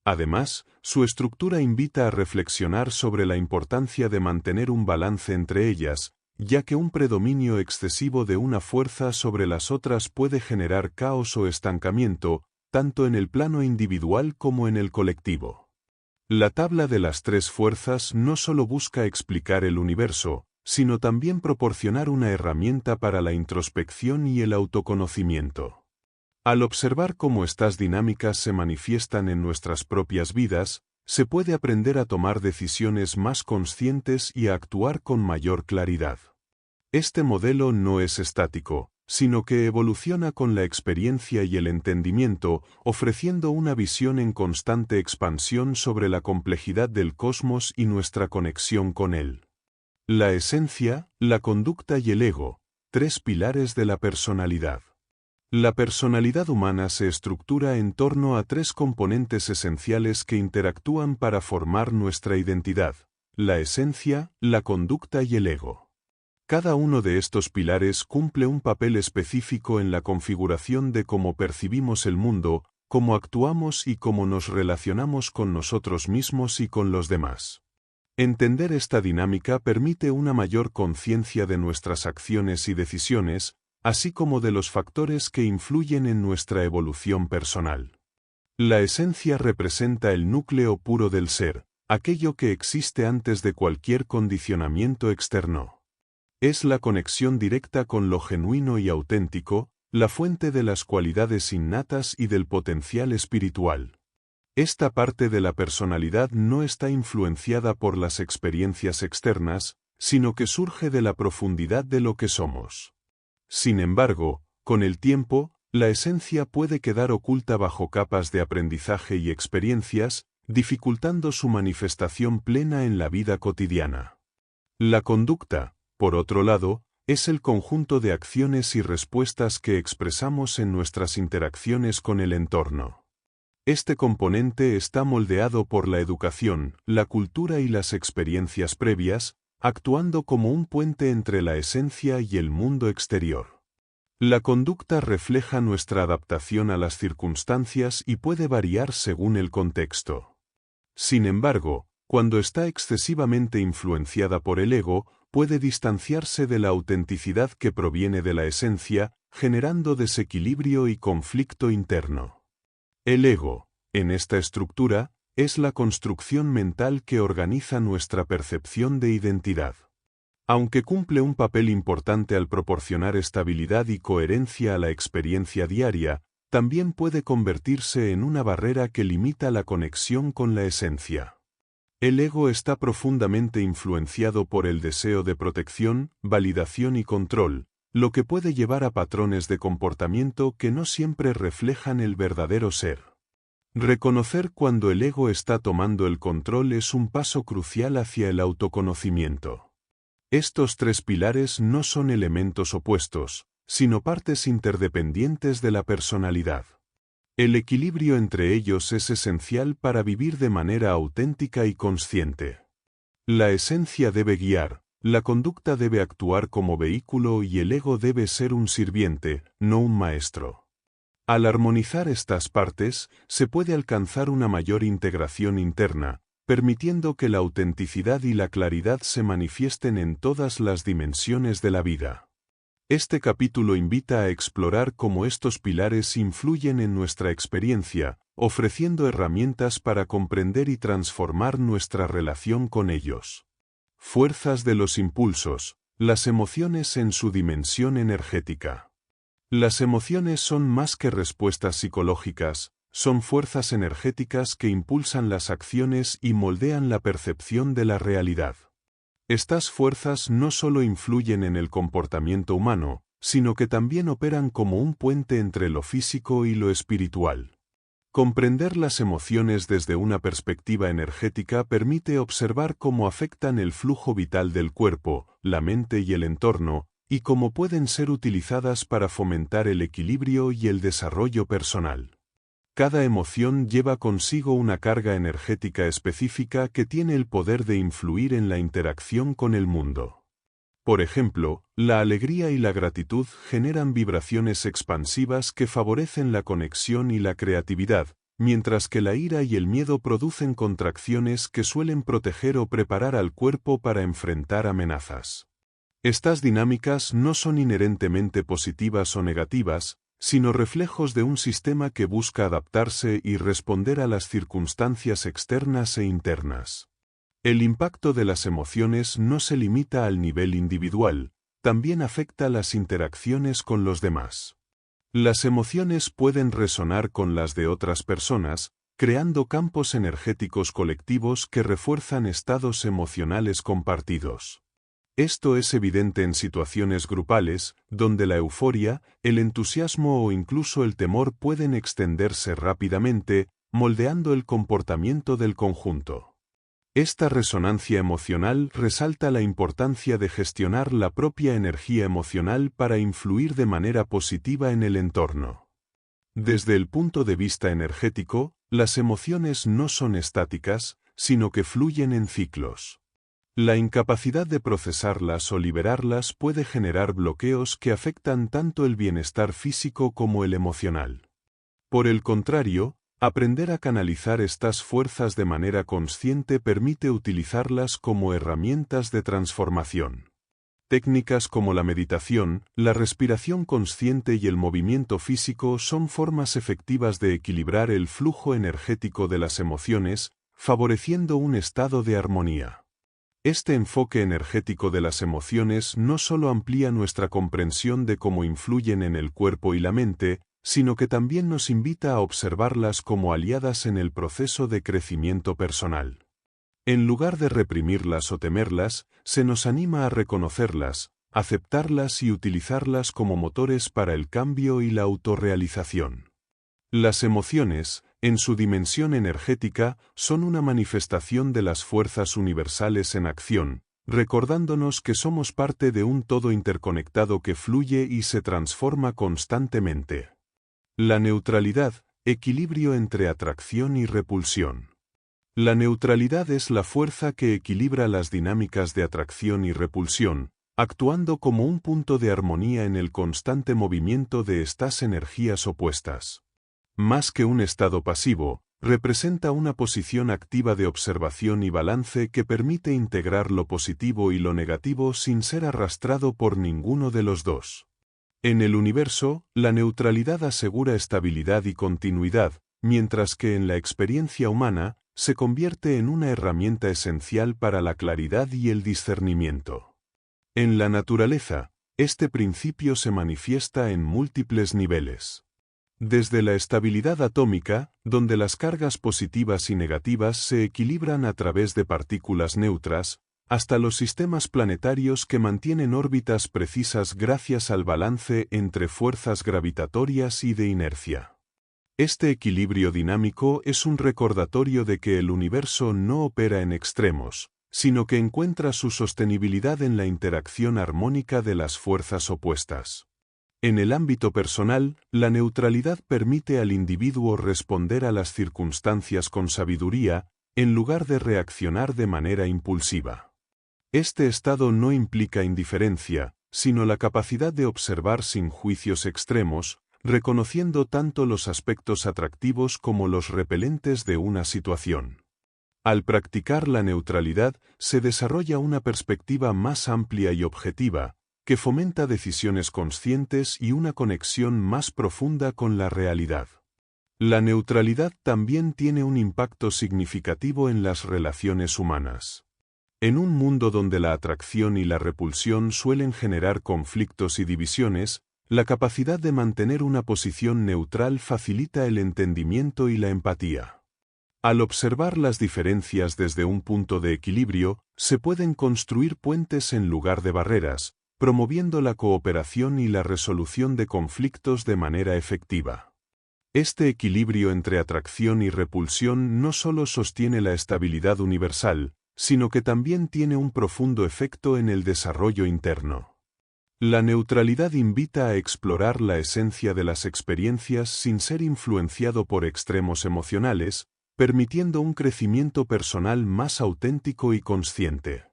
Además, su estructura invita a reflexionar sobre la importancia de mantener un balance entre ellas, ya que un predominio excesivo de una fuerza sobre las otras puede generar caos o estancamiento, tanto en el plano individual como en el colectivo. La tabla de las tres fuerzas no solo busca explicar el universo, sino también proporcionar una herramienta para la introspección y el autoconocimiento. Al observar cómo estas dinámicas se manifiestan en nuestras propias vidas, se puede aprender a tomar decisiones más conscientes y a actuar con mayor claridad. Este modelo no es estático, sino que evoluciona con la experiencia y el entendimiento, ofreciendo una visión en constante expansión sobre la complejidad del cosmos y nuestra conexión con él. La esencia, la conducta y el ego, tres pilares de la personalidad. La personalidad humana se estructura en torno a tres componentes esenciales que interactúan para formar nuestra identidad: la esencia, la conducta y el ego. Cada uno de estos pilares cumple un papel específico en la configuración de cómo percibimos el mundo, cómo actuamos y cómo nos relacionamos con nosotros mismos y con los demás. Entender esta dinámica permite una mayor conciencia de nuestras acciones y decisiones, así como de los factores que influyen en nuestra evolución personal. La esencia representa el núcleo puro del ser, aquello que existe antes de cualquier condicionamiento externo. Es la conexión directa con lo genuino y auténtico, la fuente de las cualidades innatas y del potencial espiritual. Esta parte de la personalidad no está influenciada por las experiencias externas, sino que surge de la profundidad de lo que somos. Sin embargo, con el tiempo, la esencia puede quedar oculta bajo capas de aprendizaje y experiencias, dificultando su manifestación plena en la vida cotidiana. La conducta, por otro lado, es el conjunto de acciones y respuestas que expresamos en nuestras interacciones con el entorno. Este componente está moldeado por la educación, la cultura y las experiencias previas, actuando como un puente entre la esencia y el mundo exterior. La conducta refleja nuestra adaptación a las circunstancias y puede variar según el contexto. Sin embargo, cuando está excesivamente influenciada por el ego, puede distanciarse de la autenticidad que proviene de la esencia, generando desequilibrio y conflicto interno. El ego, en esta estructura, es la construcción mental que organiza nuestra percepción de identidad. Aunque cumple un papel importante al proporcionar estabilidad y coherencia a la experiencia diaria, también puede convertirse en una barrera que limita la conexión con la esencia. El ego está profundamente influenciado por el deseo de protección, validación y control, lo que puede llevar a patrones de comportamiento que no siempre reflejan el verdadero ser. Reconocer cuando el ego está tomando el control es un paso crucial hacia el autoconocimiento. Estos tres pilares no son elementos opuestos, sino partes interdependientes de la personalidad. El equilibrio entre ellos es esencial para vivir de manera auténtica y consciente. La esencia debe guiar, la conducta debe actuar como vehículo y el ego debe ser un sirviente, no un maestro. Al armonizar estas partes, se puede alcanzar una mayor integración interna, permitiendo que la autenticidad y la claridad se manifiesten en todas las dimensiones de la vida. Este capítulo invita a explorar cómo estos pilares influyen en nuestra experiencia, ofreciendo herramientas para comprender y transformar nuestra relación con ellos. Fuerzas de los impulsos, las emociones en su dimensión energética. Las emociones son más que respuestas psicológicas, son fuerzas energéticas que impulsan las acciones y moldean la percepción de la realidad. Estas fuerzas no solo influyen en el comportamiento humano, sino que también operan como un puente entre lo físico y lo espiritual. Comprender las emociones desde una perspectiva energética permite observar cómo afectan el flujo vital del cuerpo, la mente y el entorno, y cómo pueden ser utilizadas para fomentar el equilibrio y el desarrollo personal. Cada emoción lleva consigo una carga energética específica que tiene el poder de influir en la interacción con el mundo. Por ejemplo, la alegría y la gratitud generan vibraciones expansivas que favorecen la conexión y la creatividad, mientras que la ira y el miedo producen contracciones que suelen proteger o preparar al cuerpo para enfrentar amenazas. Estas dinámicas no son inherentemente positivas o negativas, sino reflejos de un sistema que busca adaptarse y responder a las circunstancias externas e internas. El impacto de las emociones no se limita al nivel individual, también afecta las interacciones con los demás. Las emociones pueden resonar con las de otras personas, creando campos energéticos colectivos que refuerzan estados emocionales compartidos. Esto es evidente en situaciones grupales, donde la euforia, el entusiasmo o incluso el temor pueden extenderse rápidamente, moldeando el comportamiento del conjunto. Esta resonancia emocional resalta la importancia de gestionar la propia energía emocional para influir de manera positiva en el entorno. Desde el punto de vista energético, las emociones no son estáticas, sino que fluyen en ciclos. La incapacidad de procesarlas o liberarlas puede generar bloqueos que afectan tanto el bienestar físico como el emocional. Por el contrario, aprender a canalizar estas fuerzas de manera consciente permite utilizarlas como herramientas de transformación. Técnicas como la meditación, la respiración consciente y el movimiento físico son formas efectivas de equilibrar el flujo energético de las emociones, favoreciendo un estado de armonía. Este enfoque energético de las emociones no solo amplía nuestra comprensión de cómo influyen en el cuerpo y la mente, sino que también nos invita a observarlas como aliadas en el proceso de crecimiento personal. En lugar de reprimirlas o temerlas, se nos anima a reconocerlas, aceptarlas y utilizarlas como motores para el cambio y la autorrealización. Las emociones, en su dimensión energética, son una manifestación de las fuerzas universales en acción, recordándonos que somos parte de un todo interconectado que fluye y se transforma constantemente. La neutralidad, equilibrio entre atracción y repulsión. La neutralidad es la fuerza que equilibra las dinámicas de atracción y repulsión, actuando como un punto de armonía en el constante movimiento de estas energías opuestas. Más que un estado pasivo, representa una posición activa de observación y balance que permite integrar lo positivo y lo negativo sin ser arrastrado por ninguno de los dos. En el universo, la neutralidad asegura estabilidad y continuidad, mientras que en la experiencia humana, se convierte en una herramienta esencial para la claridad y el discernimiento. En la naturaleza, este principio se manifiesta en múltiples niveles. Desde la estabilidad atómica, donde las cargas positivas y negativas se equilibran a través de partículas neutras, hasta los sistemas planetarios que mantienen órbitas precisas gracias al balance entre fuerzas gravitatorias y de inercia. Este equilibrio dinámico es un recordatorio de que el universo no opera en extremos, sino que encuentra su sostenibilidad en la interacción armónica de las fuerzas opuestas. En el ámbito personal, la neutralidad permite al individuo responder a las circunstancias con sabiduría, en lugar de reaccionar de manera impulsiva. Este estado no implica indiferencia, sino la capacidad de observar sin juicios extremos, reconociendo tanto los aspectos atractivos como los repelentes de una situación. Al practicar la neutralidad, se desarrolla una perspectiva más amplia y objetiva, que fomenta decisiones conscientes y una conexión más profunda con la realidad. La neutralidad también tiene un impacto significativo en las relaciones humanas. En un mundo donde la atracción y la repulsión suelen generar conflictos y divisiones, la capacidad de mantener una posición neutral facilita el entendimiento y la empatía. Al observar las diferencias desde un punto de equilibrio, se pueden construir puentes en lugar de barreras, promoviendo la cooperación y la resolución de conflictos de manera efectiva. Este equilibrio entre atracción y repulsión no solo sostiene la estabilidad universal, sino que también tiene un profundo efecto en el desarrollo interno. La neutralidad invita a explorar la esencia de las experiencias sin ser influenciado por extremos emocionales, permitiendo un crecimiento personal más auténtico y consciente.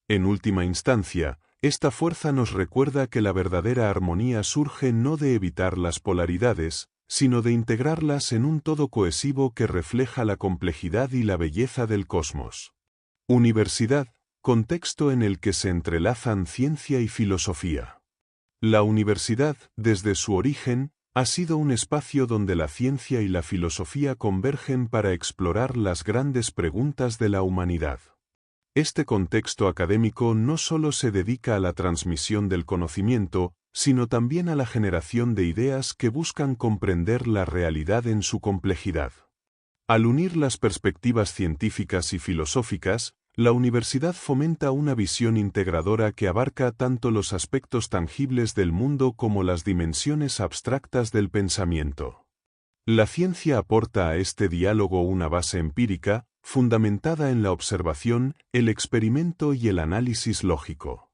En última instancia, esta fuerza nos recuerda que la verdadera armonía surge no de evitar las polaridades, sino de integrarlas en un todo cohesivo que refleja la complejidad y la belleza del cosmos. Universidad, contexto en el que se entrelazan ciencia y filosofía. La universidad, desde su origen, ha sido un espacio donde la ciencia y la filosofía convergen para explorar las grandes preguntas de la humanidad. Este contexto académico no solo se dedica a la transmisión del conocimiento, sino también a la generación de ideas que buscan comprender la realidad en su complejidad. Al unir las perspectivas científicas y filosóficas, la universidad fomenta una visión integradora que abarca tanto los aspectos tangibles del mundo como las dimensiones abstractas del pensamiento. La ciencia aporta a este diálogo una base empírica, fundamentada en la observación, el experimento y el análisis lógico.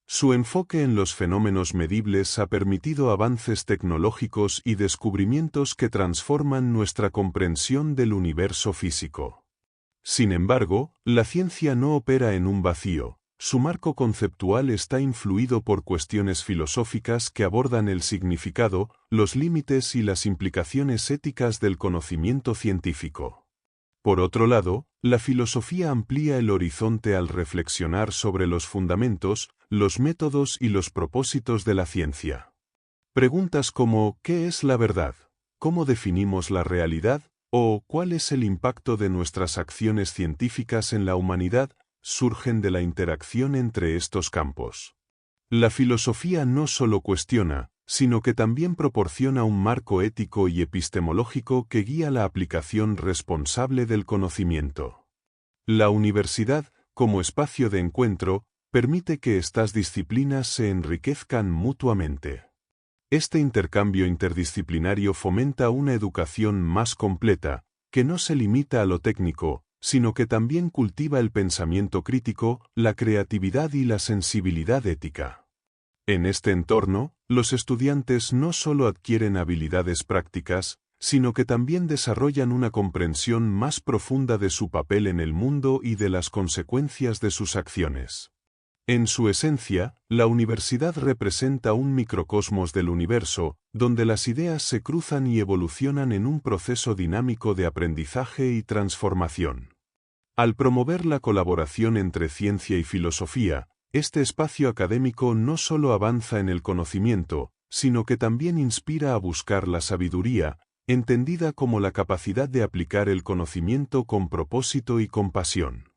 Su enfoque en los fenómenos medibles ha permitido avances tecnológicos y descubrimientos que transforman nuestra comprensión del universo físico. Sin embargo, la ciencia no opera en un vacío, su marco conceptual está influido por cuestiones filosóficas que abordan el significado, los límites y las implicaciones éticas del conocimiento científico. Por otro lado, la filosofía amplía el horizonte al reflexionar sobre los fundamentos, los métodos y los propósitos de la ciencia. Preguntas como ¿qué es la verdad? ¿Cómo definimos la realidad? ¿O cuál es el impacto de nuestras acciones científicas en la humanidad? Surgen de la interacción entre estos campos. La filosofía no solo cuestiona, sino que también proporciona un marco ético y epistemológico que guía la aplicación responsable del conocimiento. La universidad, como espacio de encuentro, permite que estas disciplinas se enriquezcan mutuamente. Este intercambio interdisciplinario fomenta una educación más completa, que no se limita a lo técnico, sino que también cultiva el pensamiento crítico, la creatividad y la sensibilidad ética. En este entorno, los estudiantes no solo adquieren habilidades prácticas, sino que también desarrollan una comprensión más profunda de su papel en el mundo y de las consecuencias de sus acciones. En su esencia, la universidad representa un microcosmos del universo, donde las ideas se cruzan y evolucionan en un proceso dinámico de aprendizaje y transformación. Al promover la colaboración entre ciencia y filosofía, este espacio académico no solo avanza en el conocimiento, sino que también inspira a buscar la sabiduría, entendida como la capacidad de aplicar el conocimiento con propósito y compasión.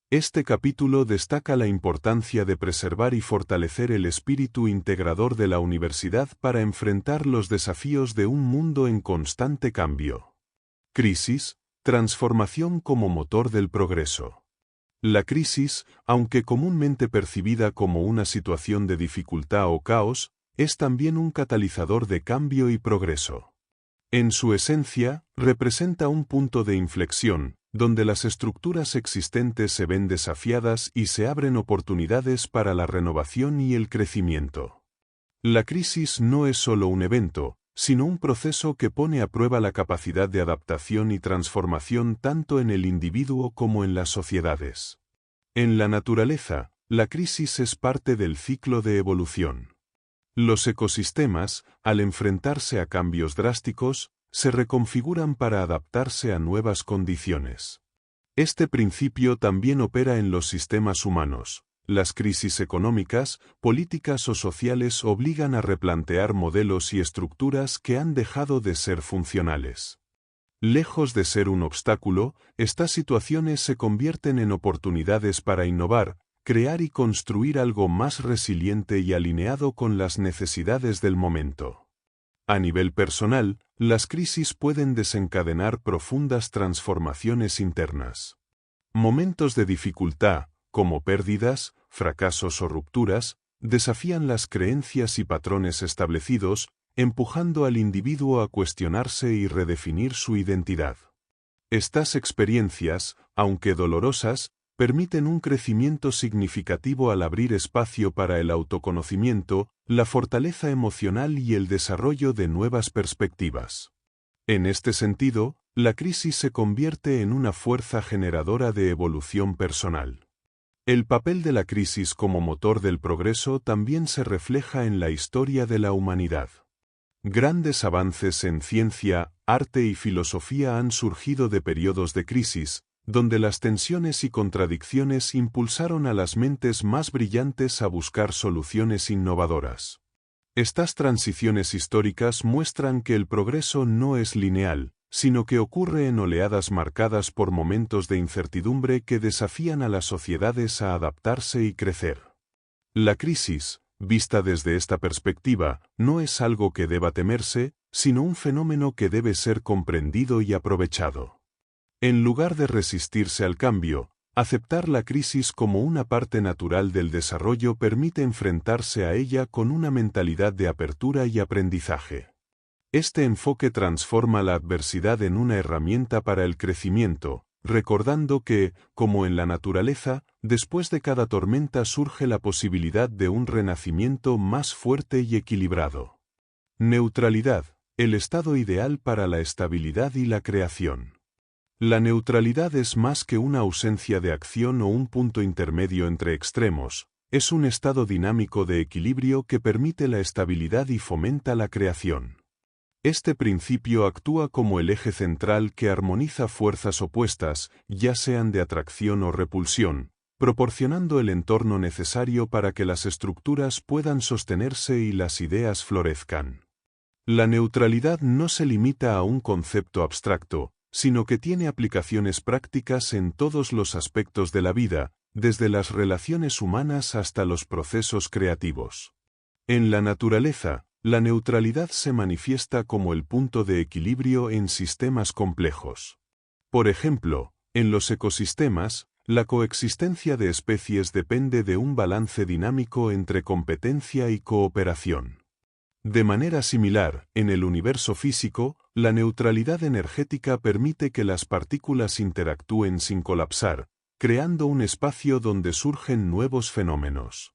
Este capítulo destaca la importancia de preservar y fortalecer el espíritu integrador de la universidad para enfrentar los desafíos de un mundo en constante cambio. Crisis, transformación como motor del progreso. La crisis, aunque comúnmente percibida como una situación de dificultad o caos, es también un catalizador de cambio y progreso. En su esencia, representa un punto de inflexión, donde las estructuras existentes se ven desafiadas y se abren oportunidades para la renovación y el crecimiento. La crisis no es solo un evento, sino un proceso que pone a prueba la capacidad de adaptación y transformación tanto en el individuo como en las sociedades. En la naturaleza, la crisis es parte del ciclo de evolución. Los ecosistemas, al enfrentarse a cambios drásticos, se reconfiguran para adaptarse a nuevas condiciones. Este principio también opera en los sistemas humanos. Las crisis económicas, políticas o sociales obligan a replantear modelos y estructuras que han dejado de ser funcionales. Lejos de ser un obstáculo, estas situaciones se convierten en oportunidades para innovar, crear y construir algo más resiliente y alineado con las necesidades del momento. A nivel personal, las crisis pueden desencadenar profundas transformaciones internas. Momentos de dificultad, como pérdidas, fracasos o rupturas, desafían las creencias y patrones establecidos, empujando al individuo a cuestionarse y redefinir su identidad. Estas experiencias, aunque dolorosas, permiten un crecimiento significativo al abrir espacio para el autoconocimiento, la fortaleza emocional y el desarrollo de nuevas perspectivas. En este sentido, la crisis se convierte en una fuerza generadora de evolución personal. El papel de la crisis como motor del progreso también se refleja en la historia de la humanidad. Grandes avances en ciencia, arte y filosofía han surgido de periodos de crisis, donde las tensiones y contradicciones impulsaron a las mentes más brillantes a buscar soluciones innovadoras. Estas transiciones históricas muestran que el progreso no es lineal, sino que ocurre en oleadas marcadas por momentos de incertidumbre que desafían a las sociedades a adaptarse y crecer. La crisis, vista desde esta perspectiva, no es algo que deba temerse, sino un fenómeno que debe ser comprendido y aprovechado. En lugar de resistirse al cambio, aceptar la crisis como una parte natural del desarrollo permite enfrentarse a ella con una mentalidad de apertura y aprendizaje. Este enfoque transforma la adversidad en una herramienta para el crecimiento, recordando que, como en la naturaleza, después de cada tormenta surge la posibilidad de un renacimiento más fuerte y equilibrado. Neutralidad, el estado ideal para la estabilidad y la creación. La neutralidad es más que una ausencia de acción o un punto intermedio entre extremos, es un estado dinámico de equilibrio que permite la estabilidad y fomenta la creación. Este principio actúa como el eje central que armoniza fuerzas opuestas, ya sean de atracción o repulsión, proporcionando el entorno necesario para que las estructuras puedan sostenerse y las ideas florezcan. La neutralidad no se limita a un concepto abstracto, sino que tiene aplicaciones prácticas en todos los aspectos de la vida, desde las relaciones humanas hasta los procesos creativos. En la naturaleza, la neutralidad se manifiesta como el punto de equilibrio en sistemas complejos. Por ejemplo, en los ecosistemas, la coexistencia de especies depende de un balance dinámico entre competencia y cooperación. De manera similar, en el universo físico, la neutralidad energética permite que las partículas interactúen sin colapsar, creando un espacio donde surgen nuevos fenómenos.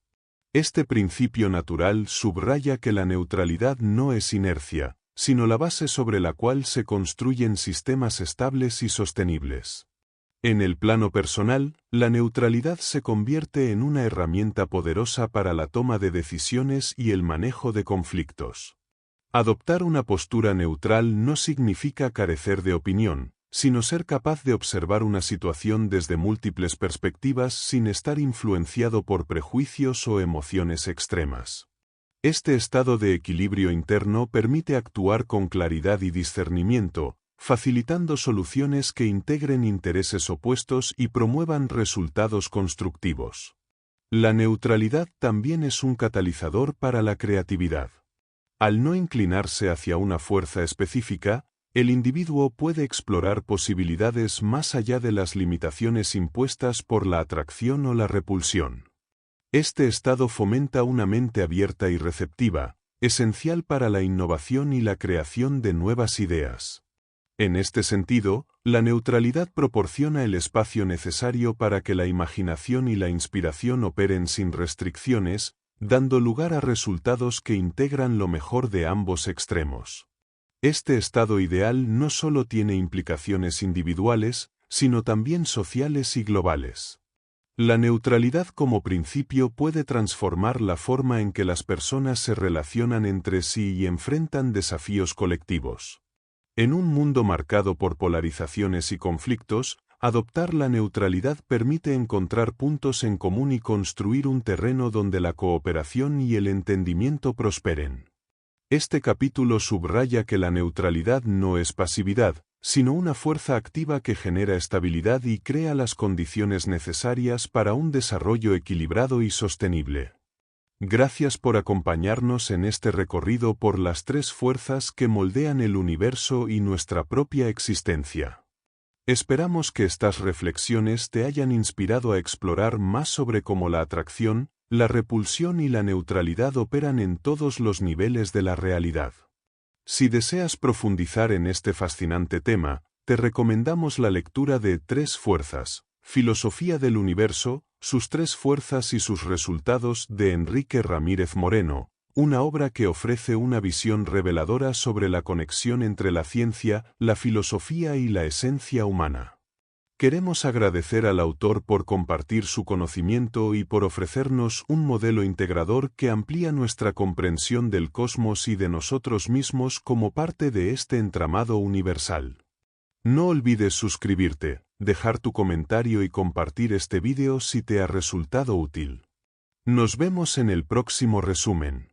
Este principio natural subraya que la neutralidad no es inercia, sino la base sobre la cual se construyen sistemas estables y sostenibles. En el plano personal, la neutralidad se convierte en una herramienta poderosa para la toma de decisiones y el manejo de conflictos. Adoptar una postura neutral no significa carecer de opinión, sino ser capaz de observar una situación desde múltiples perspectivas sin estar influenciado por prejuicios o emociones extremas. Este estado de equilibrio interno permite actuar con claridad y discernimiento, facilitando soluciones que integren intereses opuestos y promuevan resultados constructivos. La neutralidad también es un catalizador para la creatividad. Al no inclinarse hacia una fuerza específica, el individuo puede explorar posibilidades más allá de las limitaciones impuestas por la atracción o la repulsión. Este estado fomenta una mente abierta y receptiva, esencial para la innovación y la creación de nuevas ideas. En este sentido, la neutralidad proporciona el espacio necesario para que la imaginación y la inspiración operen sin restricciones, dando lugar a resultados que integran lo mejor de ambos extremos. Este estado ideal no solo tiene implicaciones individuales, sino también sociales y globales. La neutralidad como principio puede transformar la forma en que las personas se relacionan entre sí y enfrentan desafíos colectivos. En un mundo marcado por polarizaciones y conflictos, adoptar la neutralidad permite encontrar puntos en común y construir un terreno donde la cooperación y el entendimiento prosperen. Este capítulo subraya que la neutralidad no es pasividad, sino una fuerza activa que genera estabilidad y crea las condiciones necesarias para un desarrollo equilibrado y sostenible. Gracias por acompañarnos en este recorrido por las tres fuerzas que moldean el universo y nuestra propia existencia. Esperamos que estas reflexiones te hayan inspirado a explorar más sobre cómo la atracción, la repulsión y la neutralidad operan en todos los niveles de la realidad. Si deseas profundizar en este fascinante tema, te recomendamos la lectura de Tres Fuerzas, Filosofía del universo, sus tres fuerzas y sus resultados de Enrique Ramírez Moreno, una obra que ofrece una visión reveladora sobre la conexión entre la ciencia, la filosofía y la esencia humana. Queremos agradecer al autor por compartir su conocimiento y por ofrecernos un modelo integrador que amplía nuestra comprensión del cosmos y de nosotros mismos como parte de este entramado universal. No olvides suscribirte, dejar tu comentario y compartir este vídeo si te ha resultado útil. Nos vemos en el próximo resumen.